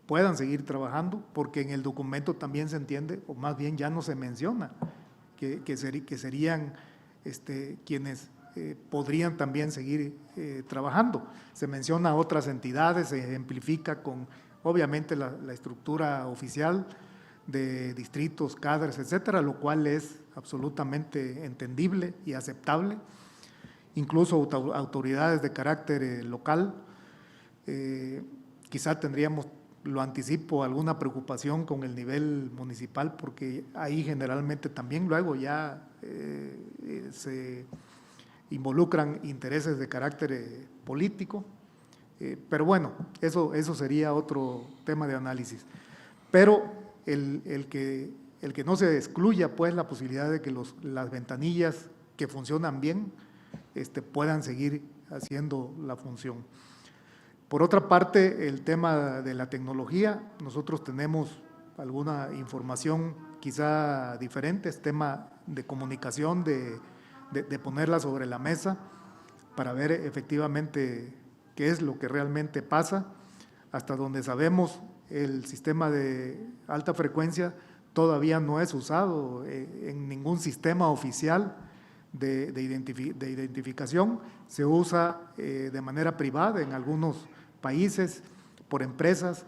puedan seguir trabajando, porque en el documento también se entiende, o más bien ya no se menciona, que serían quienes podrían también seguir trabajando. Se menciona a otras entidades, se ejemplifica con obviamente la estructura oficial de distritos, cadres, etcétera, lo cual es absolutamente entendible y aceptable. Incluso autoridades de carácter local, quizá tendríamos, lo anticipo, alguna preocupación con el nivel municipal, porque ahí generalmente también luego ya se involucran intereses de carácter político, pero bueno, eso sería otro tema de análisis. Pero el que no se excluya pues la posibilidad de que las ventanillas que funcionan bien puedan seguir haciendo la función. Por otra parte, el tema de la tecnología, nosotros tenemos alguna información quizá diferente, es tema de comunicación, de ponerla sobre la mesa para ver efectivamente qué es lo que realmente pasa. Hasta donde sabemos, el sistema de alta frecuencia todavía no es usado en ningún sistema oficial de identificación, se usa de manera privada en algunos países, por empresas.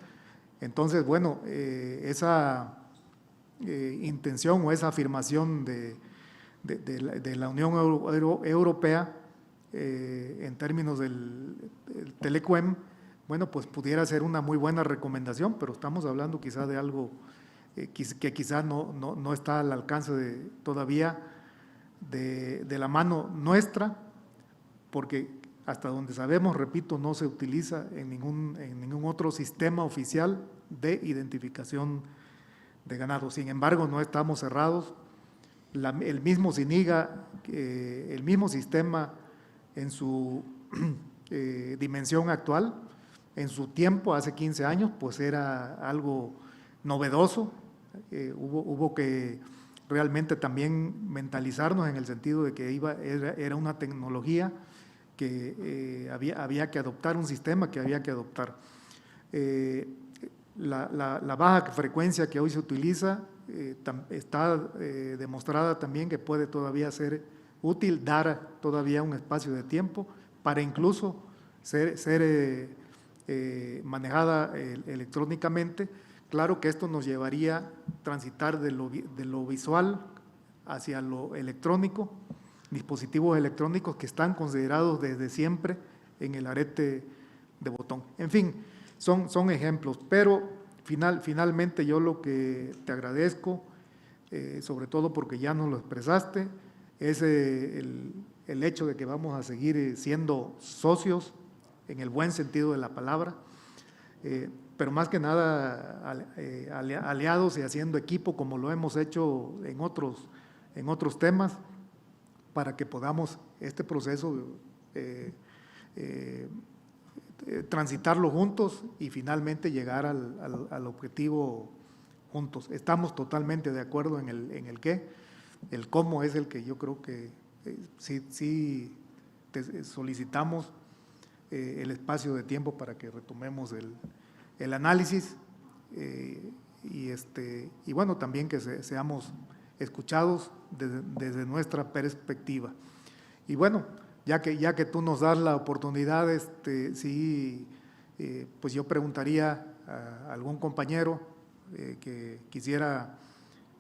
Entonces, bueno, esa intención o esa afirmación de la Unión Europea en términos del Telecuem, bueno, pues pudiera ser una muy buena recomendación, pero estamos hablando quizá de algo que quizá no está al alcance todavía de la mano nuestra, porque hasta donde sabemos, repito, no se utiliza en ningún otro sistema oficial de identificación ganado. Sin embargo, no estamos cerrados. El mismo SINIGA, el mismo sistema en su dimensión actual, en su tiempo, hace 15 años, pues era algo novedoso. Hubo que realmente también mentalizarnos en el sentido de que era una tecnología que había que adoptar, un sistema que había que adoptar. La baja frecuencia que hoy se utiliza está demostrada también que puede todavía ser útil, dar todavía un espacio de tiempo para incluso ser manejada electrónicamente. Claro que esto nos llevaría a transitar de lo visual hacia lo electrónico, dispositivos electrónicos que están considerados desde siempre en el arete de botón. En fin, son ejemplos, pero finalmente yo lo que te agradezco, sobre todo porque ya nos lo expresaste, es el hecho de que vamos a seguir siendo socios en el buen sentido de la palabra, pero más que nada aliados y haciendo equipo como lo hemos hecho en otros temas, para que podamos este proceso transitarlo juntos y finalmente llegar al objetivo juntos. Estamos totalmente de acuerdo en el qué, el cómo es el que yo creo que sí te solicitamos el espacio de tiempo para que retomemos el análisis y bueno, también que seamos escuchados desde nuestra perspectiva. Y bueno, ya que tú nos das la oportunidad, sí, pues yo preguntaría a algún compañero que quisiera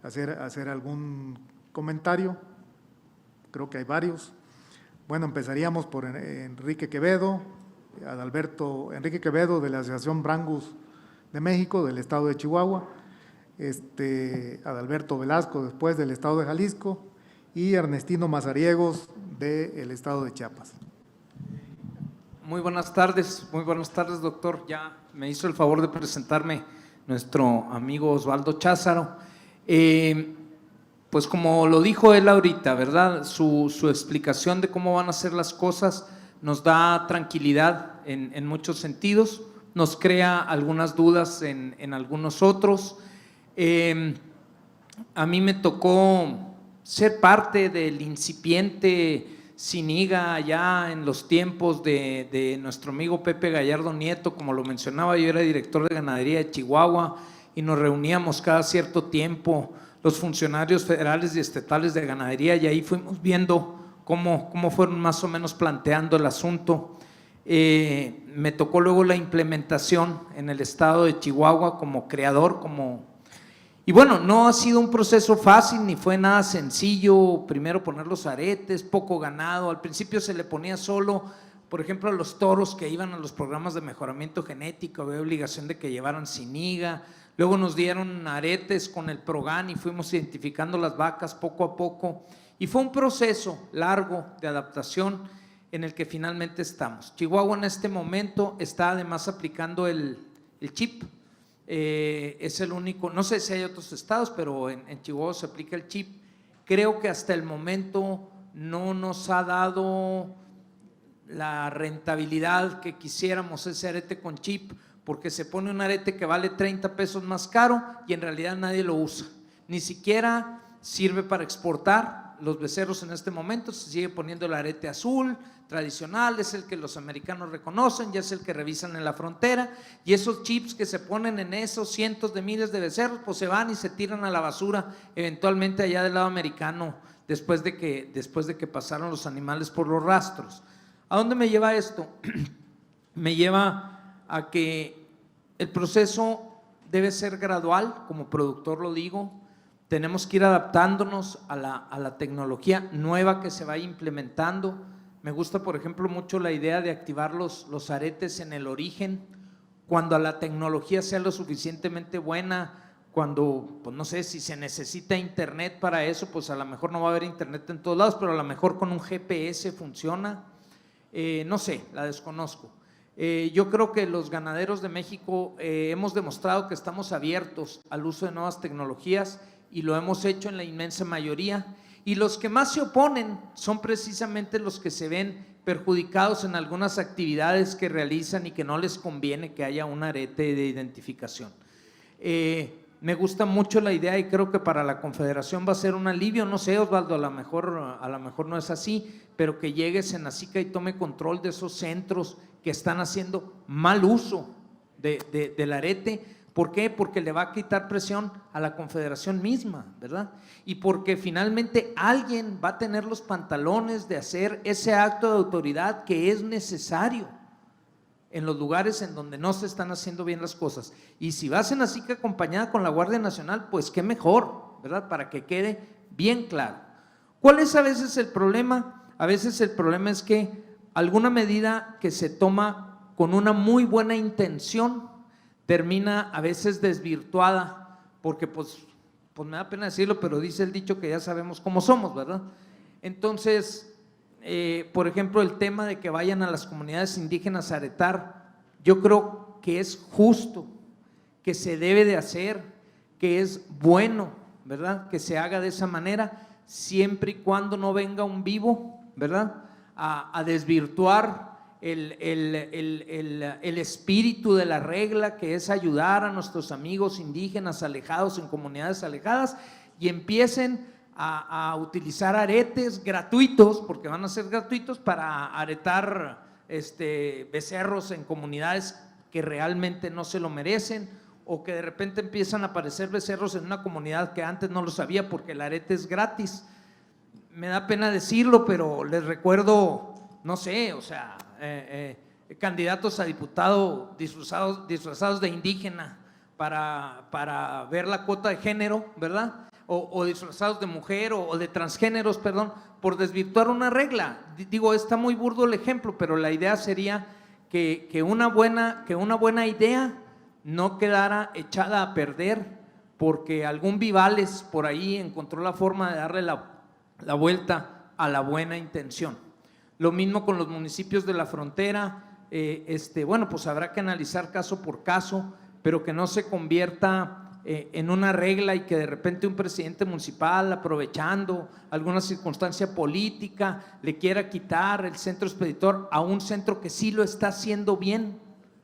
hacer algún comentario. Creo que hay varios. Bueno, empezaríamos por Enrique Quevedo, Enrique Quevedo de la Asociación Brangus de México, del estado de Chihuahua, Adalberto Velasco después del estado de Jalisco y Ernestino Mazariegos del estado de Chiapas. Muy buenas tardes, doctor. Ya me hizo el favor de presentarme nuestro amigo Osvaldo Cházaro. Pues como lo dijo él ahorita, ¿verdad? Su explicación de cómo van a ser las cosas nos da tranquilidad en muchos sentidos, nos crea algunas dudas en algunos otros. A mí me tocó ser parte del incipiente SINIGA ya en los tiempos de nuestro amigo Pepe Gallardo Nieto. Como lo mencionaba, yo era director de ganadería de Chihuahua y nos reuníamos cada cierto tiempo los funcionarios federales y estatales de ganadería y ahí fuimos viendo cómo fueron más o menos planteando el asunto. Me tocó luego la implementación en el estado de Chihuahua como creador, y bueno, no ha sido un proceso fácil ni fue nada sencillo. Primero poner los aretes, poco ganado. Al principio se le ponía solo, por ejemplo, a los toros que iban a los programas de mejoramiento genético, había obligación de que llevaran SINIGA. Luego nos dieron aretes con el PROGAN y fuimos identificando las vacas poco a poco. Y fue un proceso largo de adaptación en el que finalmente estamos. Chihuahua en este momento está además aplicando el chip. Es el único, no sé si hay otros estados, pero en Chihuahua se aplica el chip. Creo que hasta el momento no nos ha dado la rentabilidad que quisiéramos ese arete con chip, porque se pone un arete que vale 30 pesos más caro y en realidad nadie lo usa, ni siquiera sirve para exportar. Los becerros en este momento se sigue poniendo el arete azul tradicional, es el que los americanos reconocen, ya es el que revisan en la frontera, y esos chips que se ponen en esos cientos de miles de becerros pues se van y se tiran a la basura eventualmente allá del lado americano después de que pasaron los animales por los rastros. ¿A dónde me lleva esto? Me lleva a que el proceso debe ser gradual, como productor lo digo. Tenemos que ir adaptándonos a la tecnología nueva que se vaya implementando. Me gusta, por ejemplo, mucho la idea de activar los aretes en el origen, cuando la tecnología sea lo suficientemente buena, cuando, pues no sé, si se necesita internet para eso, pues a lo mejor no va a haber internet en todos lados, pero a lo mejor con un GPS funciona. No sé, la desconozco. Yo creo que los ganaderos de México hemos demostrado que estamos abiertos al uso de nuevas tecnologías y lo hemos hecho en la inmensa mayoría. Y los que más se oponen son precisamente los que se ven perjudicados en algunas actividades que realizan y que no les conviene que haya un arete de identificación. Me gusta mucho la idea y creo que para la Confederación va a ser un alivio, no sé, Osvaldo, a lo mejor no es así, pero que llegue Senacica y tome control de esos centros que están haciendo mal uso del arete. ¿Por qué? Porque le va a quitar presión a la Confederación misma, ¿verdad? Y porque finalmente alguien va a tener los pantalones de hacer ese acto de autoridad que es necesario en los lugares en donde no se están haciendo bien las cosas. Y si va a Senacica acompañada con la Guardia Nacional, pues qué mejor, ¿verdad? Para que quede bien claro. ¿Cuál es a veces el problema? A veces el problema es que alguna medida que se toma con una muy buena intención termina a veces desvirtuada, porque pues me da pena decirlo, pero dice el dicho que ya sabemos cómo somos, ¿verdad? Entonces, por ejemplo, el tema de que vayan a las comunidades indígenas a aretar, yo creo que es justo, que se debe de hacer, que es bueno, ¿verdad? Que se haga de esa manera, siempre y cuando no venga un vivo, ¿verdad? A desvirtuar el espíritu de la regla, que es ayudar a nuestros amigos indígenas alejados en comunidades alejadas, y empiecen a utilizar aretes gratuitos, porque van a ser gratuitos, para aretar becerros en comunidades que realmente no se lo merecen, o que de repente empiezan a aparecer becerros en una comunidad que antes no lo sabía porque el arete es gratis. Me da pena decirlo, pero les recuerdo, no sé, o sea, candidatos a diputado disfrazados de indígena para ver la cuota de género, ¿verdad? O disfrazados de mujer o de transgéneros, perdón, por desvirtuar una regla. Digo, está muy burdo el ejemplo, pero la idea sería que una buena idea no quedara echada a perder porque algún vivales por ahí encontró la forma de darle la vuelta a la buena intención. Lo mismo con los municipios de la frontera, bueno, pues habrá que analizar caso por caso, pero que no se convierta en una regla y que de repente un presidente municipal, aprovechando alguna circunstancia política, le quiera quitar el centro expeditor a un centro que sí lo está haciendo bien,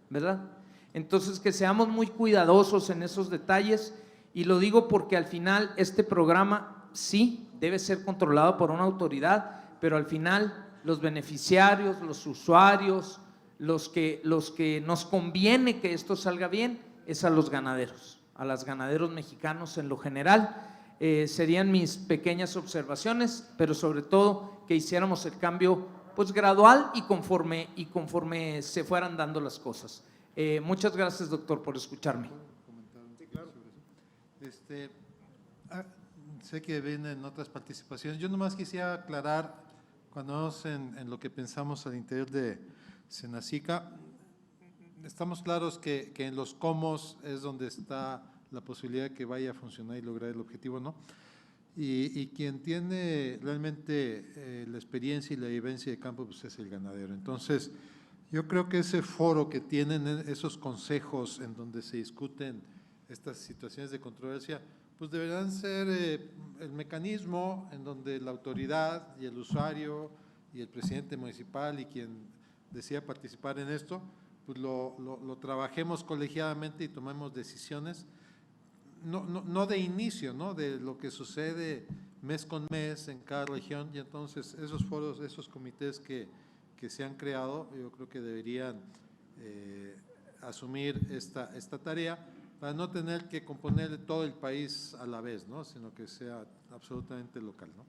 ¿verdad? Entonces, que seamos muy cuidadosos en esos detalles, y lo digo porque al final este programa sí debe ser controlado por una autoridad, pero al final los beneficiarios, los usuarios, los que nos conviene que esto salga bien, es a los ganaderos mexicanos en lo general. Serían mis pequeñas observaciones, pero sobre todo que hiciéramos el cambio pues gradual y conforme se fueran dando las cosas. Muchas gracias, doctor, por escucharme. Sí, claro. Sé que vienen otras participaciones. Yo nomás quisiera aclarar, cuando vamos en lo que pensamos al interior de Senacica, estamos claros que en los cómo es donde está la posibilidad de que vaya a funcionar y lograr el objetivo, ¿no? Y quien tiene realmente la experiencia y la vivencia de campo, pues es el ganadero. Entonces, yo creo que ese foro que tienen, esos consejos en donde se discuten estas situaciones de controversia, pues deberán ser el mecanismo en donde la autoridad y el usuario y el presidente municipal y quien decida participar en esto, pues lo trabajemos colegiadamente y tomemos decisiones, no de inicio, ¿no? De lo que sucede mes con mes en cada región, y entonces esos foros, esos comités que se han creado, yo creo que deberían asumir esta tarea para no tener que componer todo el país a la vez, ¿no? Sino que sea absolutamente local, ¿no?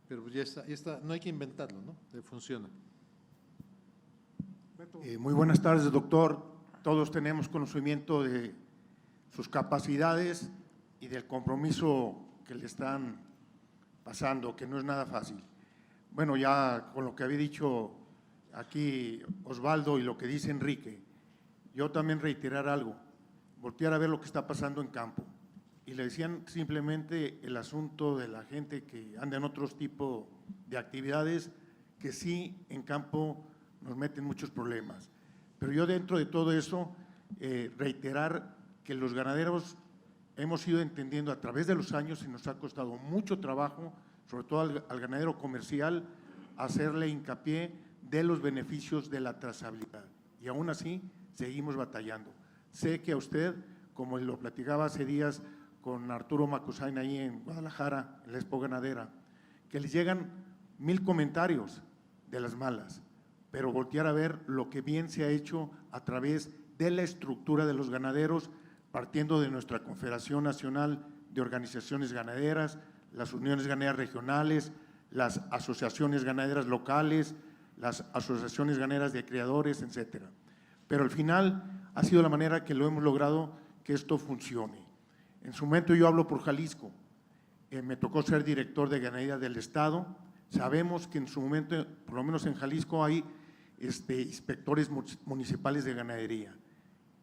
Pero ya está, no hay que inventarlo, ¿no? Funciona. Muy buenas tardes, doctor. Todos tenemos conocimiento de sus capacidades y del compromiso que le están pasando, que no es nada fácil. Bueno, ya con lo que había dicho aquí Osvaldo y lo que dice Enrique, yo también reiterar algo, voltear a ver lo que está pasando en campo. Y le decían simplemente el asunto de la gente que anda en otros tipos de actividades que sí en campo nos meten muchos problemas. Pero yo dentro de todo eso, reiterar que los ganaderos hemos ido entendiendo a través de los años y nos ha costado mucho trabajo, sobre todo al ganadero comercial, hacerle hincapié de los beneficios de la trazabilidad. Y aún así, seguimos batallando. Sé que a usted, como lo platicaba hace días con Arturo Macusain ahí en Guadalajara, en la Expo Ganadera, que les llegan 1000 comentarios de las malas, pero voltear a ver lo que bien se ha hecho a través de la estructura de los ganaderos, partiendo de nuestra Confederación Nacional de Organizaciones Ganaderas, las uniones ganaderas regionales, las asociaciones ganaderas locales, las asociaciones ganaderas de criadores, etcétera. Pero al final ha sido la manera que lo hemos logrado que esto funcione. En su momento yo hablo por Jalisco, me tocó ser director de ganadería del Estado. Sabemos que en su momento, por lo menos en Jalisco, hay inspectores municipales de ganadería.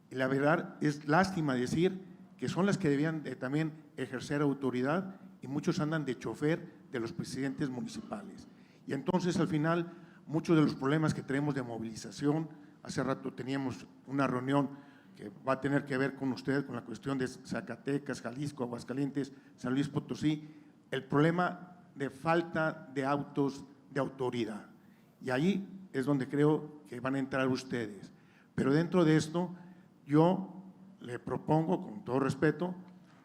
Y la verdad es lástima decir que son las que debían también ejercer autoridad y muchos andan de chofer de los presidentes municipales. Y entonces al final muchos de los problemas que tenemos de movilización, hace rato teníamos una reunión que va a tener que ver con usted, con la cuestión de Zacatecas, Jalisco, Aguascalientes, San Luis Potosí, el problema de falta de autos de autoridad. Y ahí es donde creo que van a entrar ustedes. Pero dentro de esto, yo le propongo, con todo respeto,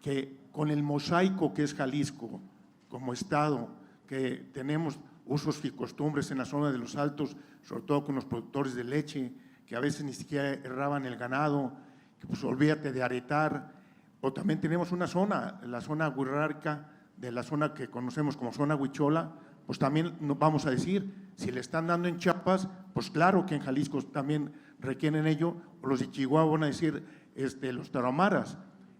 que con el mosaico que es Jalisco, como Estado, que tenemos usos y costumbres en la zona de los Altos, sobre todo con los productores de leche, que a veces ni siquiera erraban el ganado, que pues olvídate de aretar, o también tenemos una zona, la zona huirárrica, de la zona que conocemos como zona huichola, pues también nos vamos a decir, si le están dando en Chiapas, pues claro que en Jalisco también requieren ello, o los de Chihuahua van a decir los tarahumaras,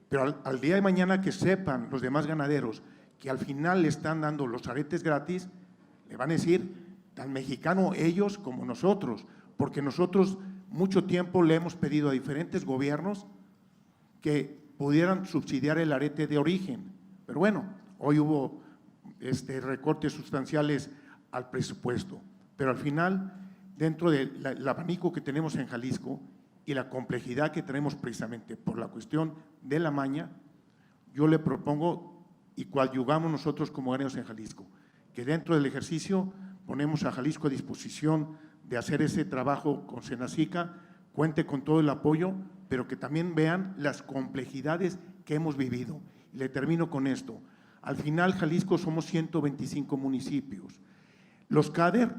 pero al día de mañana que sepan los demás ganaderos que al final le están dando los aretes gratis, le van a decir tan mexicano ellos como nosotros, porque nosotros mucho tiempo le hemos pedido a diferentes gobiernos que pudieran subsidiar el arete de origen, pero bueno, hoy hubo recortes sustanciales al presupuesto, pero al final, dentro del abanico que tenemos en Jalisco y la complejidad que tenemos precisamente por la cuestión de la maña, yo le propongo y coadyuvamos nosotros como ganaderos en Jalisco, que dentro del ejercicio ponemos a Jalisco a disposición de hacer ese trabajo con Senacica, cuente con todo el apoyo, pero que también vean las complejidades que hemos vivido. Y le termino con esto. Al final, Jalisco somos 125 municipios. Los CADER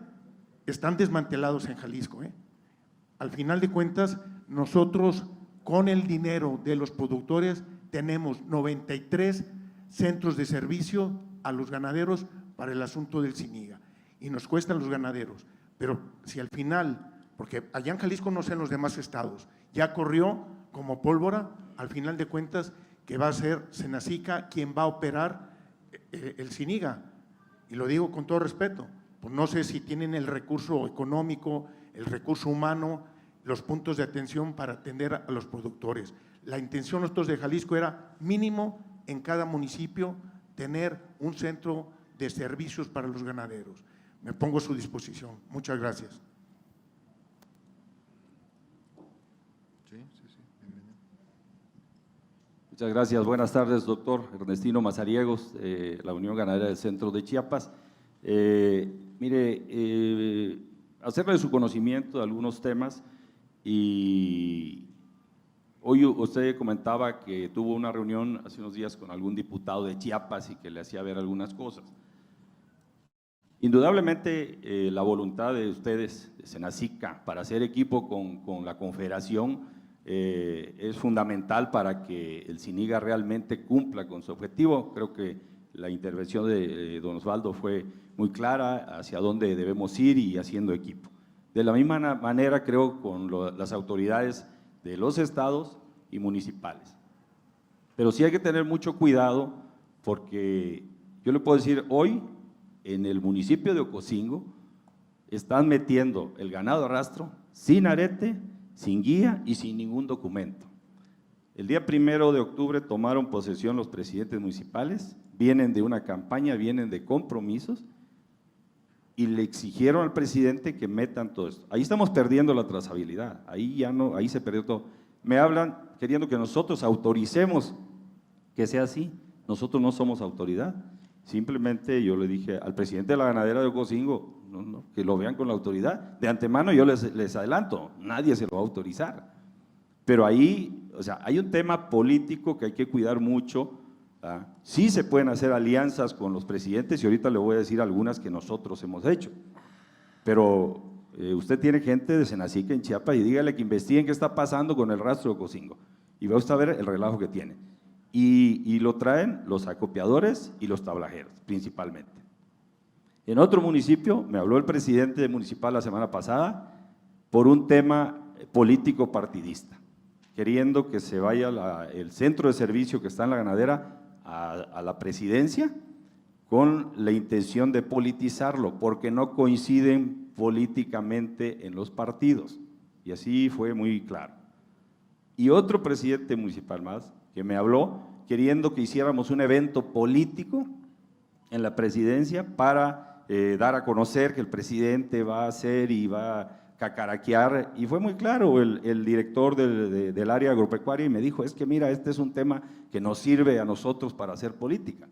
están desmantelados en Jalisco. Al final de cuentas, nosotros con el dinero de los productores tenemos 93 centros de servicio a los ganaderos para el asunto del Siniga. Y nos cuestan los ganaderos. Pero si al final, porque allá en Jalisco no sé en los demás estados, ya corrió como pólvora, al final de cuentas, que va a ser Senacica quien va a operar el Siniga. Y lo digo con todo respeto, pues no sé si tienen el recurso económico, el recurso humano, los puntos de atención para atender a los productores. La intención nosotros de Jalisco era mínimo en cada municipio tener un centro de servicios para los ganaderos. Me pongo a su disposición. Muchas gracias. Muchas gracias. Buenas tardes, doctor Ernestino Mazariegos, la Unión Ganadera del Centro de Chiapas. Hacerle su conocimiento de algunos temas y hoy usted comentaba que tuvo una reunión hace unos días con algún diputado de Chiapas y que le hacía ver algunas cosas. Indudablemente la voluntad de ustedes, de Senacica, para hacer equipo con la Confederación es fundamental para que el Siniga realmente cumpla con su objetivo. Creo que la intervención de don Osvaldo fue muy clara hacia dónde debemos ir y haciendo equipo. De la misma manera creo con las autoridades de los estados y municipales. Pero sí hay que tener mucho cuidado porque yo le puedo decir hoy en el municipio de Ocosingo están metiendo el ganado a rastro sin arete, sin guía y sin ningún documento. El día 1 de octubre tomaron posesión los presidentes municipales, vienen de una campaña, vienen de compromisos y le exigieron al presidente que metan todo esto. Ahí estamos perdiendo la trazabilidad, ahí ya no, ahí se perdió todo. Me hablan queriendo que nosotros autoricemos que sea así. Nosotros no somos autoridad. Simplemente yo le dije al presidente de la ganadera de Ocosingo, que lo vean con la autoridad. De antemano yo les adelanto, nadie se lo va a autorizar. Pero ahí, o sea, hay un tema político que hay que cuidar mucho. Sí se pueden hacer alianzas con los presidentes y ahorita le voy a decir algunas que nosotros hemos hecho. Pero usted tiene gente de Senacica en Chiapas y dígale que investiguen qué está pasando con el rastro de Ocosingo. Y va usted a ver el relajo que tiene. Y lo traen los acopiadores y los tablajeros, principalmente. En otro municipio, me habló el presidente municipal la semana pasada por un tema político partidista, queriendo que se vaya el centro de servicio que está en la ganadera a la presidencia con la intención de politizarlo, porque no coinciden políticamente en los partidos. Y así fue muy claro. Y otro presidente municipal más que me habló queriendo que hiciéramos un evento político en la presidencia para dar a conocer que el presidente va a hacer y va a cacaraquear, y fue muy claro el director del área agropecuaria y me dijo, es que mira, este es un tema que nos sirve a nosotros para hacer política.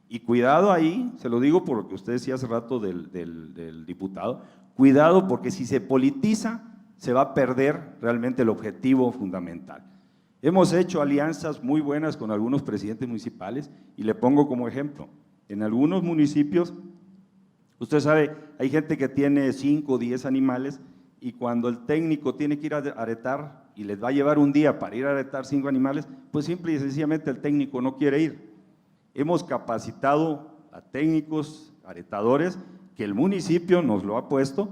Y cuidado ahí, se lo digo por lo que usted decía hace rato del diputado, cuidado porque si se politiza, se va a perder realmente el objetivo fundamental. Hemos hecho alianzas muy buenas con algunos presidentes municipales y le pongo como ejemplo, en algunos municipios, usted sabe, hay gente que tiene 5 o 10 animales y cuando el técnico tiene que ir a aretar y les va a llevar un día para ir a aretar 5 animales, pues simple y sencillamente el técnico no quiere ir. Hemos capacitado a técnicos, aretadores, que el municipio nos lo ha puesto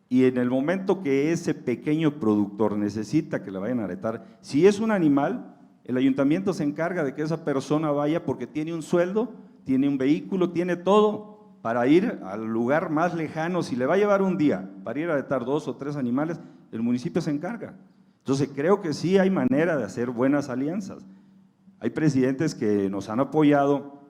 y en el momento que ese pequeño productor necesita que le vayan a aretar, si es un animal, el ayuntamiento se encarga de que esa persona vaya porque tiene un sueldo, tiene un vehículo, tiene todo para ir al lugar más lejano. Si le va a llevar un día para ir a aretar 2 o 3 animales, el municipio se encarga. Entonces creo que sí hay manera de hacer buenas alianzas. Hay presidentes que nos han apoyado,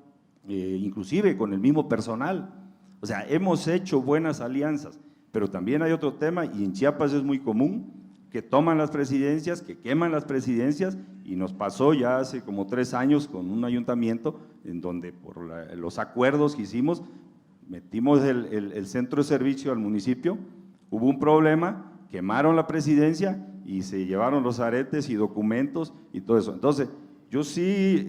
inclusive con el mismo personal. O sea, hemos hecho buenas alianzas, pero también hay otro tema y en Chiapas es muy común que toman las presidencias, que queman las presidencias y nos pasó ya hace como 3 años con un ayuntamiento en donde por los acuerdos que hicimos, metimos el centro de servicio al municipio, hubo un problema, quemaron la presidencia y se llevaron los aretes y documentos y todo eso. Entonces, yo sí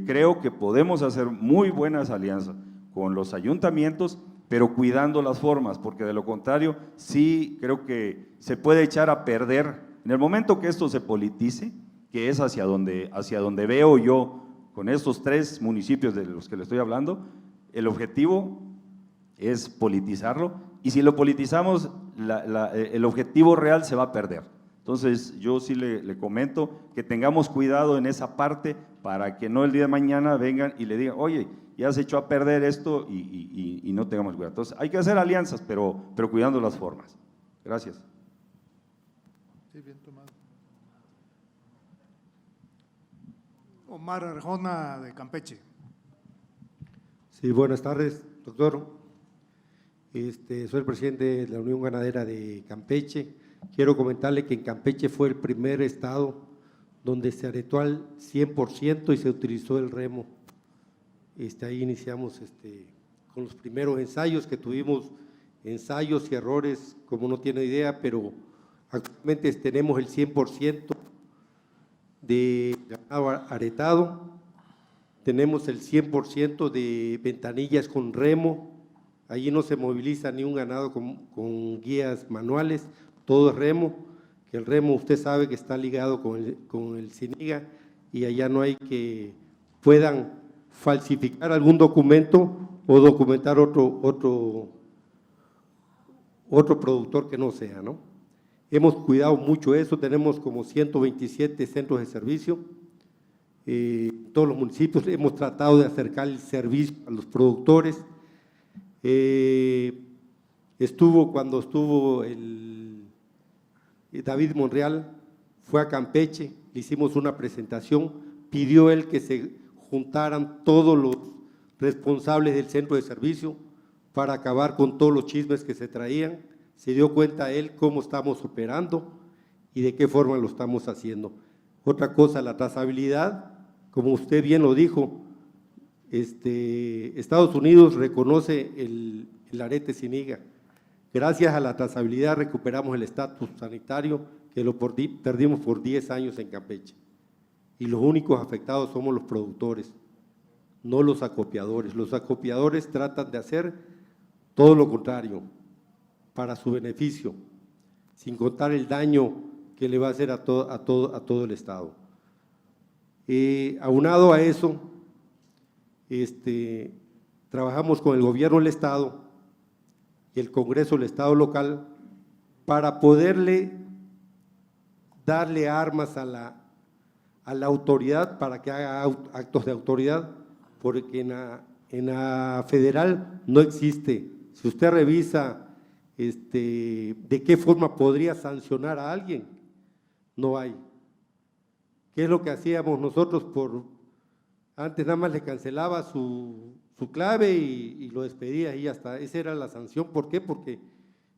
creo que podemos hacer muy buenas alianzas con los ayuntamientos, pero cuidando las formas, porque de lo contrario, sí creo que se puede echar a perder. En el momento que esto se politice, que es hacia donde veo yo, con estos 3 municipios de los que le estoy hablando, el objetivo es politizarlo, y si lo politizamos, el objetivo real se va a perder. Entonces, yo sí le comento que tengamos cuidado en esa parte para que no el día de mañana vengan y le digan, oye, ya se echó a perder esto y no tengamos cuidado. Entonces, hay que hacer alianzas, pero cuidando las formas. Gracias. Sí, bien tomado. Omar Arjona, de Campeche. Sí, buenas tardes, doctor. Soy el presidente de la Unión Ganadera de Campeche. Quiero comentarle que en Campeche fue el primer estado donde se aretó al 100% y se utilizó el remo. Ahí iniciamos con los primeros ensayos, que tuvimos ensayos y errores, como no tiene idea, pero actualmente tenemos el 100% de ganado aretado, tenemos el 100% de ventanillas con remo, allí no se moviliza ni un ganado con guías manuales, todo es remo, que el remo usted sabe que está ligado con el CINIGA y allá no hay que puedan falsificar algún documento o documentar otro productor que no sea, ¿no? Hemos cuidado mucho eso, tenemos como 127 centros de servicio, todos los municipios hemos tratado de acercar el servicio a los productores. Cuando estuvo David Monreal, fue a Campeche, le hicimos una presentación, pidió él que se juntaran todos los responsables del centro de servicio, para acabar con todos los chismes que se traían. Se dio cuenta él cómo estamos operando y de qué forma lo estamos haciendo. Otra cosa, la trazabilidad, como usted bien lo dijo, Estados Unidos reconoce el arete Ziniga. Gracias a la trazabilidad recuperamos el estatus sanitario que lo perdimos por 10 años en Campeche. Y los únicos afectados somos los productores, no los acopiadores. Los acopiadores tratan de hacer todo lo contrario, para su beneficio, sin contar el daño que le va a hacer a todo el Estado. Aunado a eso, trabajamos con el gobierno del Estado y el Congreso del Estado local para poderle darle armas a la autoridad para que haga actos de autoridad, porque en la federal no existe. Si usted revisa de qué forma podría sancionar a alguien, no hay. ¿Qué es lo que hacíamos nosotros? Antes nada más le cancelaba su clave y lo despedía y hasta esa era la sanción. ¿Por qué?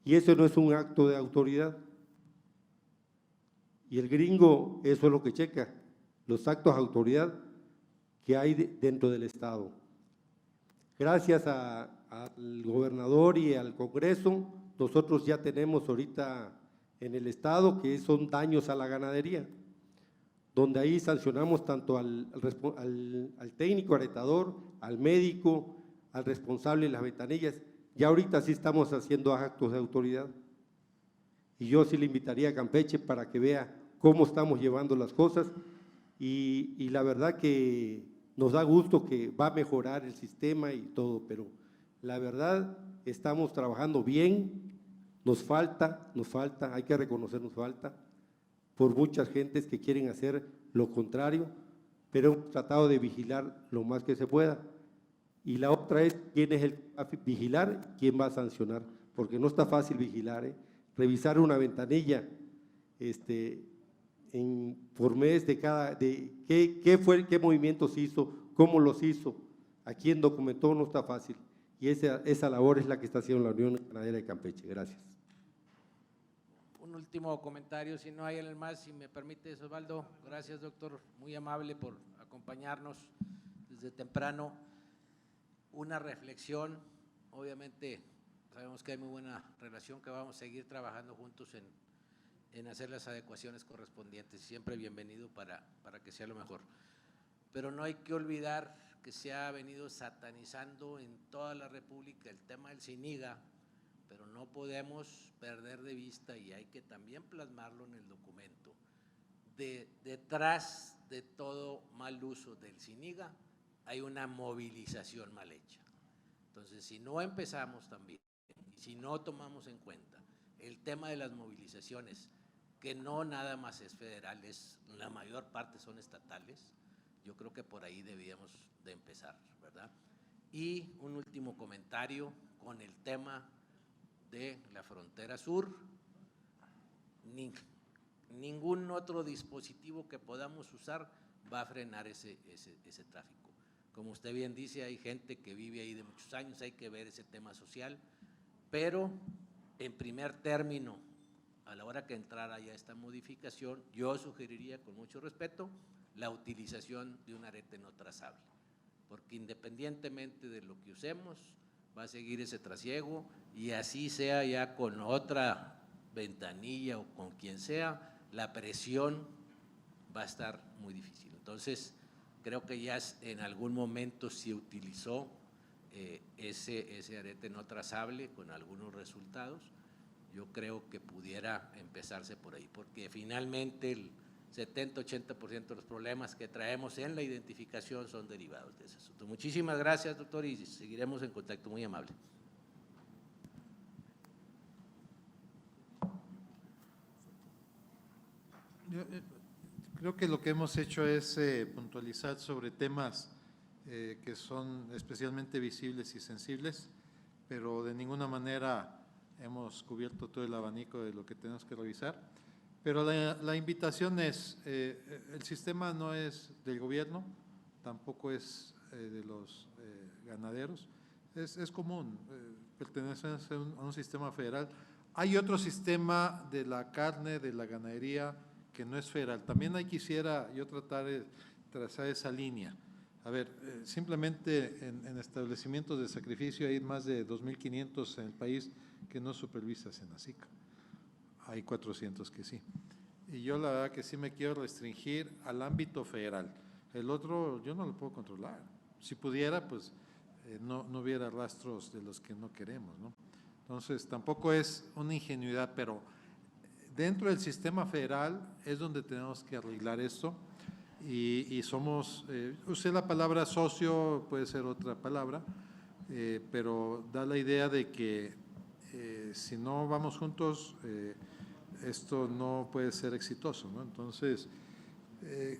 Y eso no es un acto de autoridad. Y el gringo, eso es lo que checa, los actos de autoridad que hay dentro del Estado. Gracias al gobernador y al Congreso, nosotros ya tenemos ahorita en el Estado que son daños a la ganadería, donde ahí sancionamos tanto al técnico aretador, al médico, al responsable de las ventanillas. Ya ahorita sí estamos haciendo actos de autoridad. Y yo sí le invitaría a Campeche para que vea cómo estamos llevando las cosas y la verdad que nos da gusto que va a mejorar el sistema y todo, pero la verdad estamos trabajando bien, nos falta, hay que reconocer, nos falta, por muchas gentes que quieren hacer lo contrario, pero hemos tratado de vigilar lo más que se pueda. Y la otra es quién es el que va a vigilar, quién va a sancionar, porque no está fácil vigilar, revisar una ventanilla por mes de qué movimientos hizo, cómo los hizo, a quién documentó, no está fácil. Y esa labor es la que está haciendo la Unión Ganadera de Campeche. Gracias. Un último comentario, si no hay alguien más, si me permite, Osvaldo. Gracias, doctor, muy amable por acompañarnos desde temprano. Una reflexión, obviamente sabemos que hay muy buena relación, que vamos a seguir trabajando juntos en hacer las adecuaciones correspondientes. Siempre bienvenido para que sea lo mejor. Pero no hay que olvidar que se ha venido satanizando en toda la República el tema del Ziniga, pero no podemos perder de vista, y hay que también plasmarlo en el documento, detrás de todo mal uso del Ziniga hay una movilización mal hecha. Entonces, si no empezamos también, y si no tomamos en cuenta el tema de las movilizaciones, que no nada más es federal, la mayor parte son estatales, yo creo que por ahí debíamos de empezar, ¿verdad? Y un último comentario con el tema de la frontera sur. Ningún otro dispositivo que podamos usar va a frenar ese tráfico. Como usted bien dice, hay gente que vive ahí de muchos años, hay que ver ese tema social, pero en primer término, a la hora que entrara ya esta modificación, yo sugeriría con mucho respeto la utilización de un arete no trazable, porque independientemente de lo que usemos, va a seguir ese trasiego, y así sea ya con otra ventanilla o con quien sea, la presión va a estar muy difícil. Entonces, creo que ya en algún momento se utilizó ese arete no trazable con algunos resultados. Yo creo que pudiera empezarse por ahí, porque finalmente el 70-80% de los problemas que traemos en la identificación son derivados de ese asunto. Muchísimas gracias, doctor, y seguiremos en contacto. Muy amable. Yo, creo que lo que hemos hecho es puntualizar sobre temas que son especialmente visibles y sensibles, pero de ninguna manera hemos cubierto todo el abanico de lo que tenemos que revisar. Pero la invitación es, el sistema no es del gobierno, tampoco es de los ganaderos, Es común, pertenecen a un sistema federal. Hay otro sistema de la carne, de la ganadería, que no es federal. También ahí quisiera yo tratar de trazar esa línea. A ver, simplemente en establecimientos de sacrificio hay más de 2.500 en el país que no supervisa Senacica. Hay 400 que sí. Y yo la verdad que sí me quiero restringir al ámbito federal. El otro yo no lo puedo controlar. Si pudiera, pues no hubiera rastros de los que no queremos, ¿no? Entonces, tampoco es una ingenuidad, pero dentro del sistema federal es donde tenemos que arreglar esto. Y somos, usé la palabra socio, puede ser otra palabra, pero da la idea de que si no vamos juntos, esto no puede ser exitoso, ¿no? Entonces,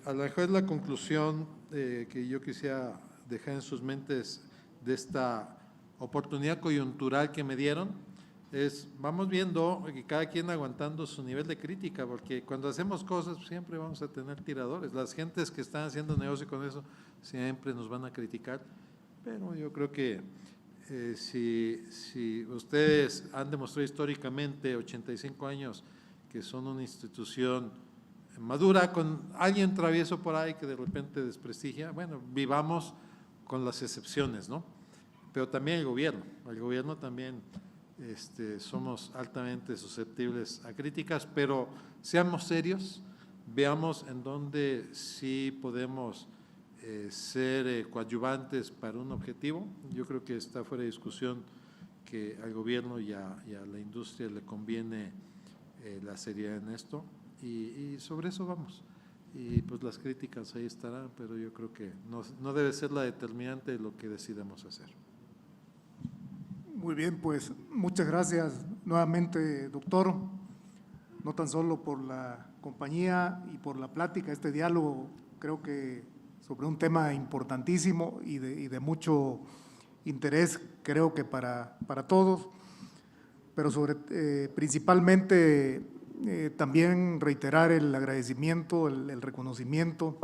a lo mejor es la conclusión que yo quisiera dejar en sus mentes de esta oportunidad coyuntural que me dieron, es vamos viendo que cada quien aguantando su nivel de crítica, porque cuando hacemos cosas siempre vamos a tener tiradores. Las gentes que están haciendo negocio con eso siempre nos van a criticar, pero yo creo que si ustedes han demostrado históricamente 85 años que son una institución madura, con alguien travieso por ahí que de repente desprestigia, bueno, vivamos con las excepciones, ¿no? Pero también el gobierno también somos altamente susceptibles a críticas, pero seamos serios, veamos en dónde sí podemos ser coadyuvantes para un objetivo. Yo creo que está fuera de discusión que al gobierno y a la industria le conviene la seriedad en esto, y sobre eso vamos. Y pues las críticas ahí estarán, pero yo creo que no debe ser la determinante de lo que decidamos hacer. Muy bien, pues muchas gracias nuevamente, doctor, no tan solo por la compañía y por la plática, este diálogo, creo que sobre un tema importantísimo y de mucho interés, creo que para todos, pero principalmente también reiterar el agradecimiento, el reconocimiento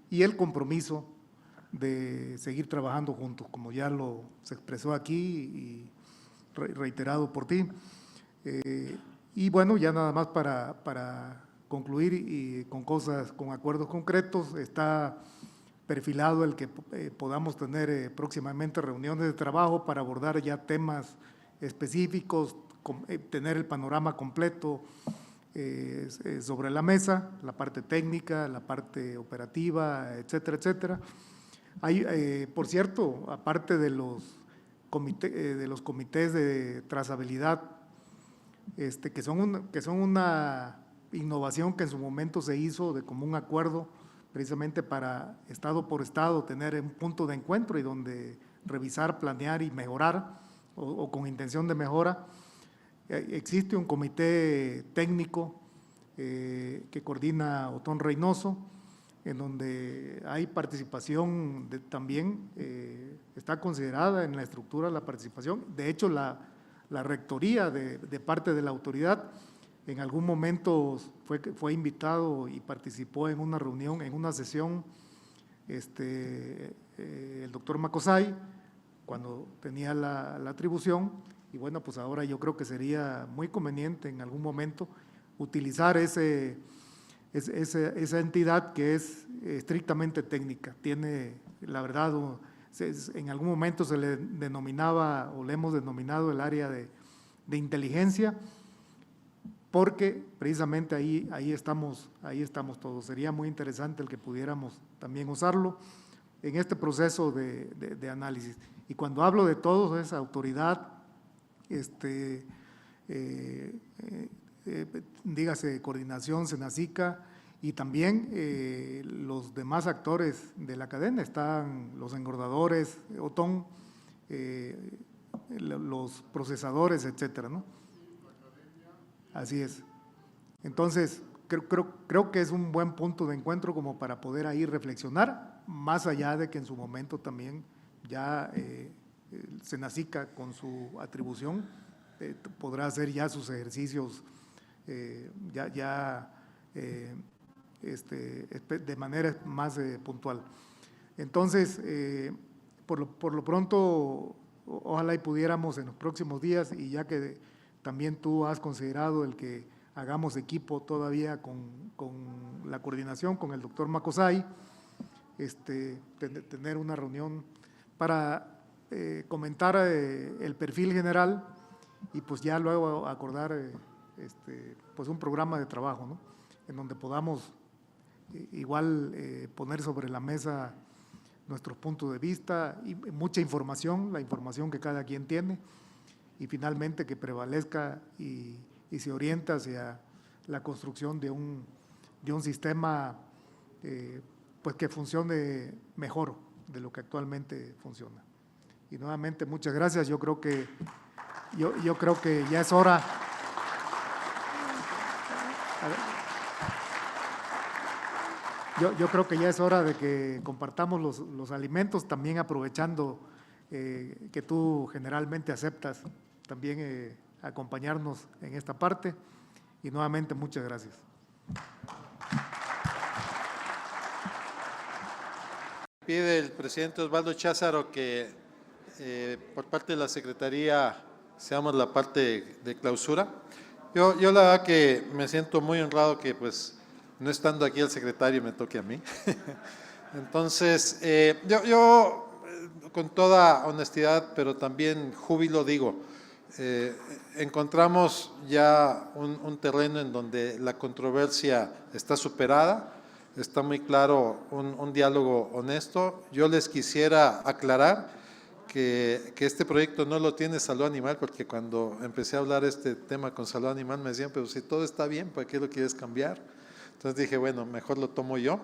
y el compromiso de seguir trabajando juntos, como ya se expresó aquí y reiterado por ti. Y bueno, ya nada más para concluir y con acuerdos concretos, está perfilado el que podamos tener próximamente reuniones de trabajo para abordar ya temas específicos, tener el panorama completo sobre la mesa, la parte técnica, la parte operativa, etcétera, etcétera. Hay, por cierto, aparte de los comités de trazabilidad, que son una innovación que en su momento se hizo de común acuerdo, precisamente para estado por estado tener un punto de encuentro y donde revisar, planear y mejorar, o con intención de mejora. Existe un comité técnico que coordina Otón Reynoso, en donde hay participación también, está considerada en la estructura la participación. De hecho, la rectoría de parte de la autoridad en algún momento fue invitado y participó en una reunión, en una sesión, el doctor Macosay, cuando tenía la atribución, y bueno, pues ahora yo creo que sería muy conveniente en algún momento utilizar esa entidad que es estrictamente técnica. Tiene, la verdad, en algún momento se le denominaba o le hemos denominado el área de inteligencia, porque precisamente ahí estamos todos. Sería muy interesante el que pudiéramos también usarlo en este proceso de análisis. Y cuando hablo de todos, es autoridad, dígase coordinación, Senacica, y también los demás actores de la cadena, están los engordadores, Otón, los procesadores, etcétera, ¿no? Así es. Entonces, creo que es un buen punto de encuentro como para poder ahí reflexionar, más allá de que en su momento también ya Senacica con su atribución podrá hacer ya sus ejercicios de manera más puntual. Entonces, por lo pronto, ojalá y pudiéramos en los próximos días, y ya que también tú has considerado el que hagamos equipo todavía con la coordinación, con el doctor Macosay, tener una reunión para comentar el perfil general y pues ya luego acordar pues un programa de trabajo, ¿no? En donde podamos igual poner sobre la mesa nuestros puntos de vista y mucha información, la información que cada quien tiene, y finalmente que prevalezca y se orienta hacia la construcción de un sistema pues que funcione mejor de lo que actualmente funciona. Y nuevamente muchas gracias. Yo creo que ya es hora. Yo creo que ya es hora de que compartamos los alimentos, también aprovechando que tú generalmente aceptas también acompañarnos en esta parte. Y nuevamente muchas gracias. Pide el presidente Osvaldo Cházaro que por parte de la Secretaría seamos la parte de clausura. Yo la verdad que me siento muy honrado que pues no estando aquí el secretario me toque a mí. Entonces, yo con toda honestidad, pero también júbilo digo, encontramos ya un terreno en donde la controversia está superada, está muy claro un diálogo honesto. Yo les quisiera aclarar que este proyecto no lo tiene Salud Animal, porque cuando empecé a hablar este tema con Salud Animal me decían, pero si todo está bien, ¿para qué lo quieres cambiar? Entonces dije, bueno, mejor lo tomo yo.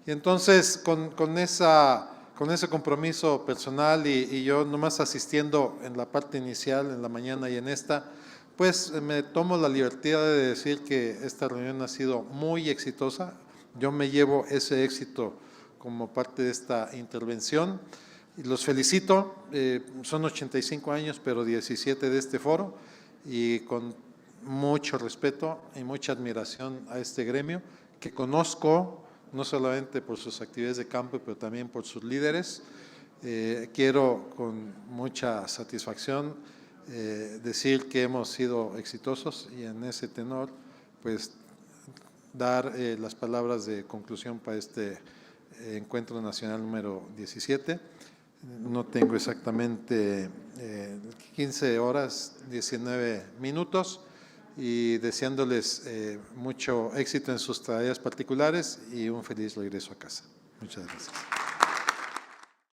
Y entonces con ese compromiso personal y yo nomás asistiendo en la parte inicial, en la mañana y en esta, pues me tomo la libertad de decir que esta reunión ha sido muy exitosa. Yo me llevo ese éxito como parte de esta intervención. Y los felicito, son 85 años, pero 17 de este foro, y con mucho respeto y mucha admiración a este gremio, que conozco no solamente por sus actividades de campo, pero también por sus líderes. Quiero con mucha satisfacción decir que hemos sido exitosos, y en ese tenor, pues, dar las palabras de conclusión para este Encuentro Nacional número 17. No tengo exactamente 15 horas, 19 minutos, y deseándoles mucho éxito en sus tareas particulares y un feliz regreso a casa. Muchas gracias.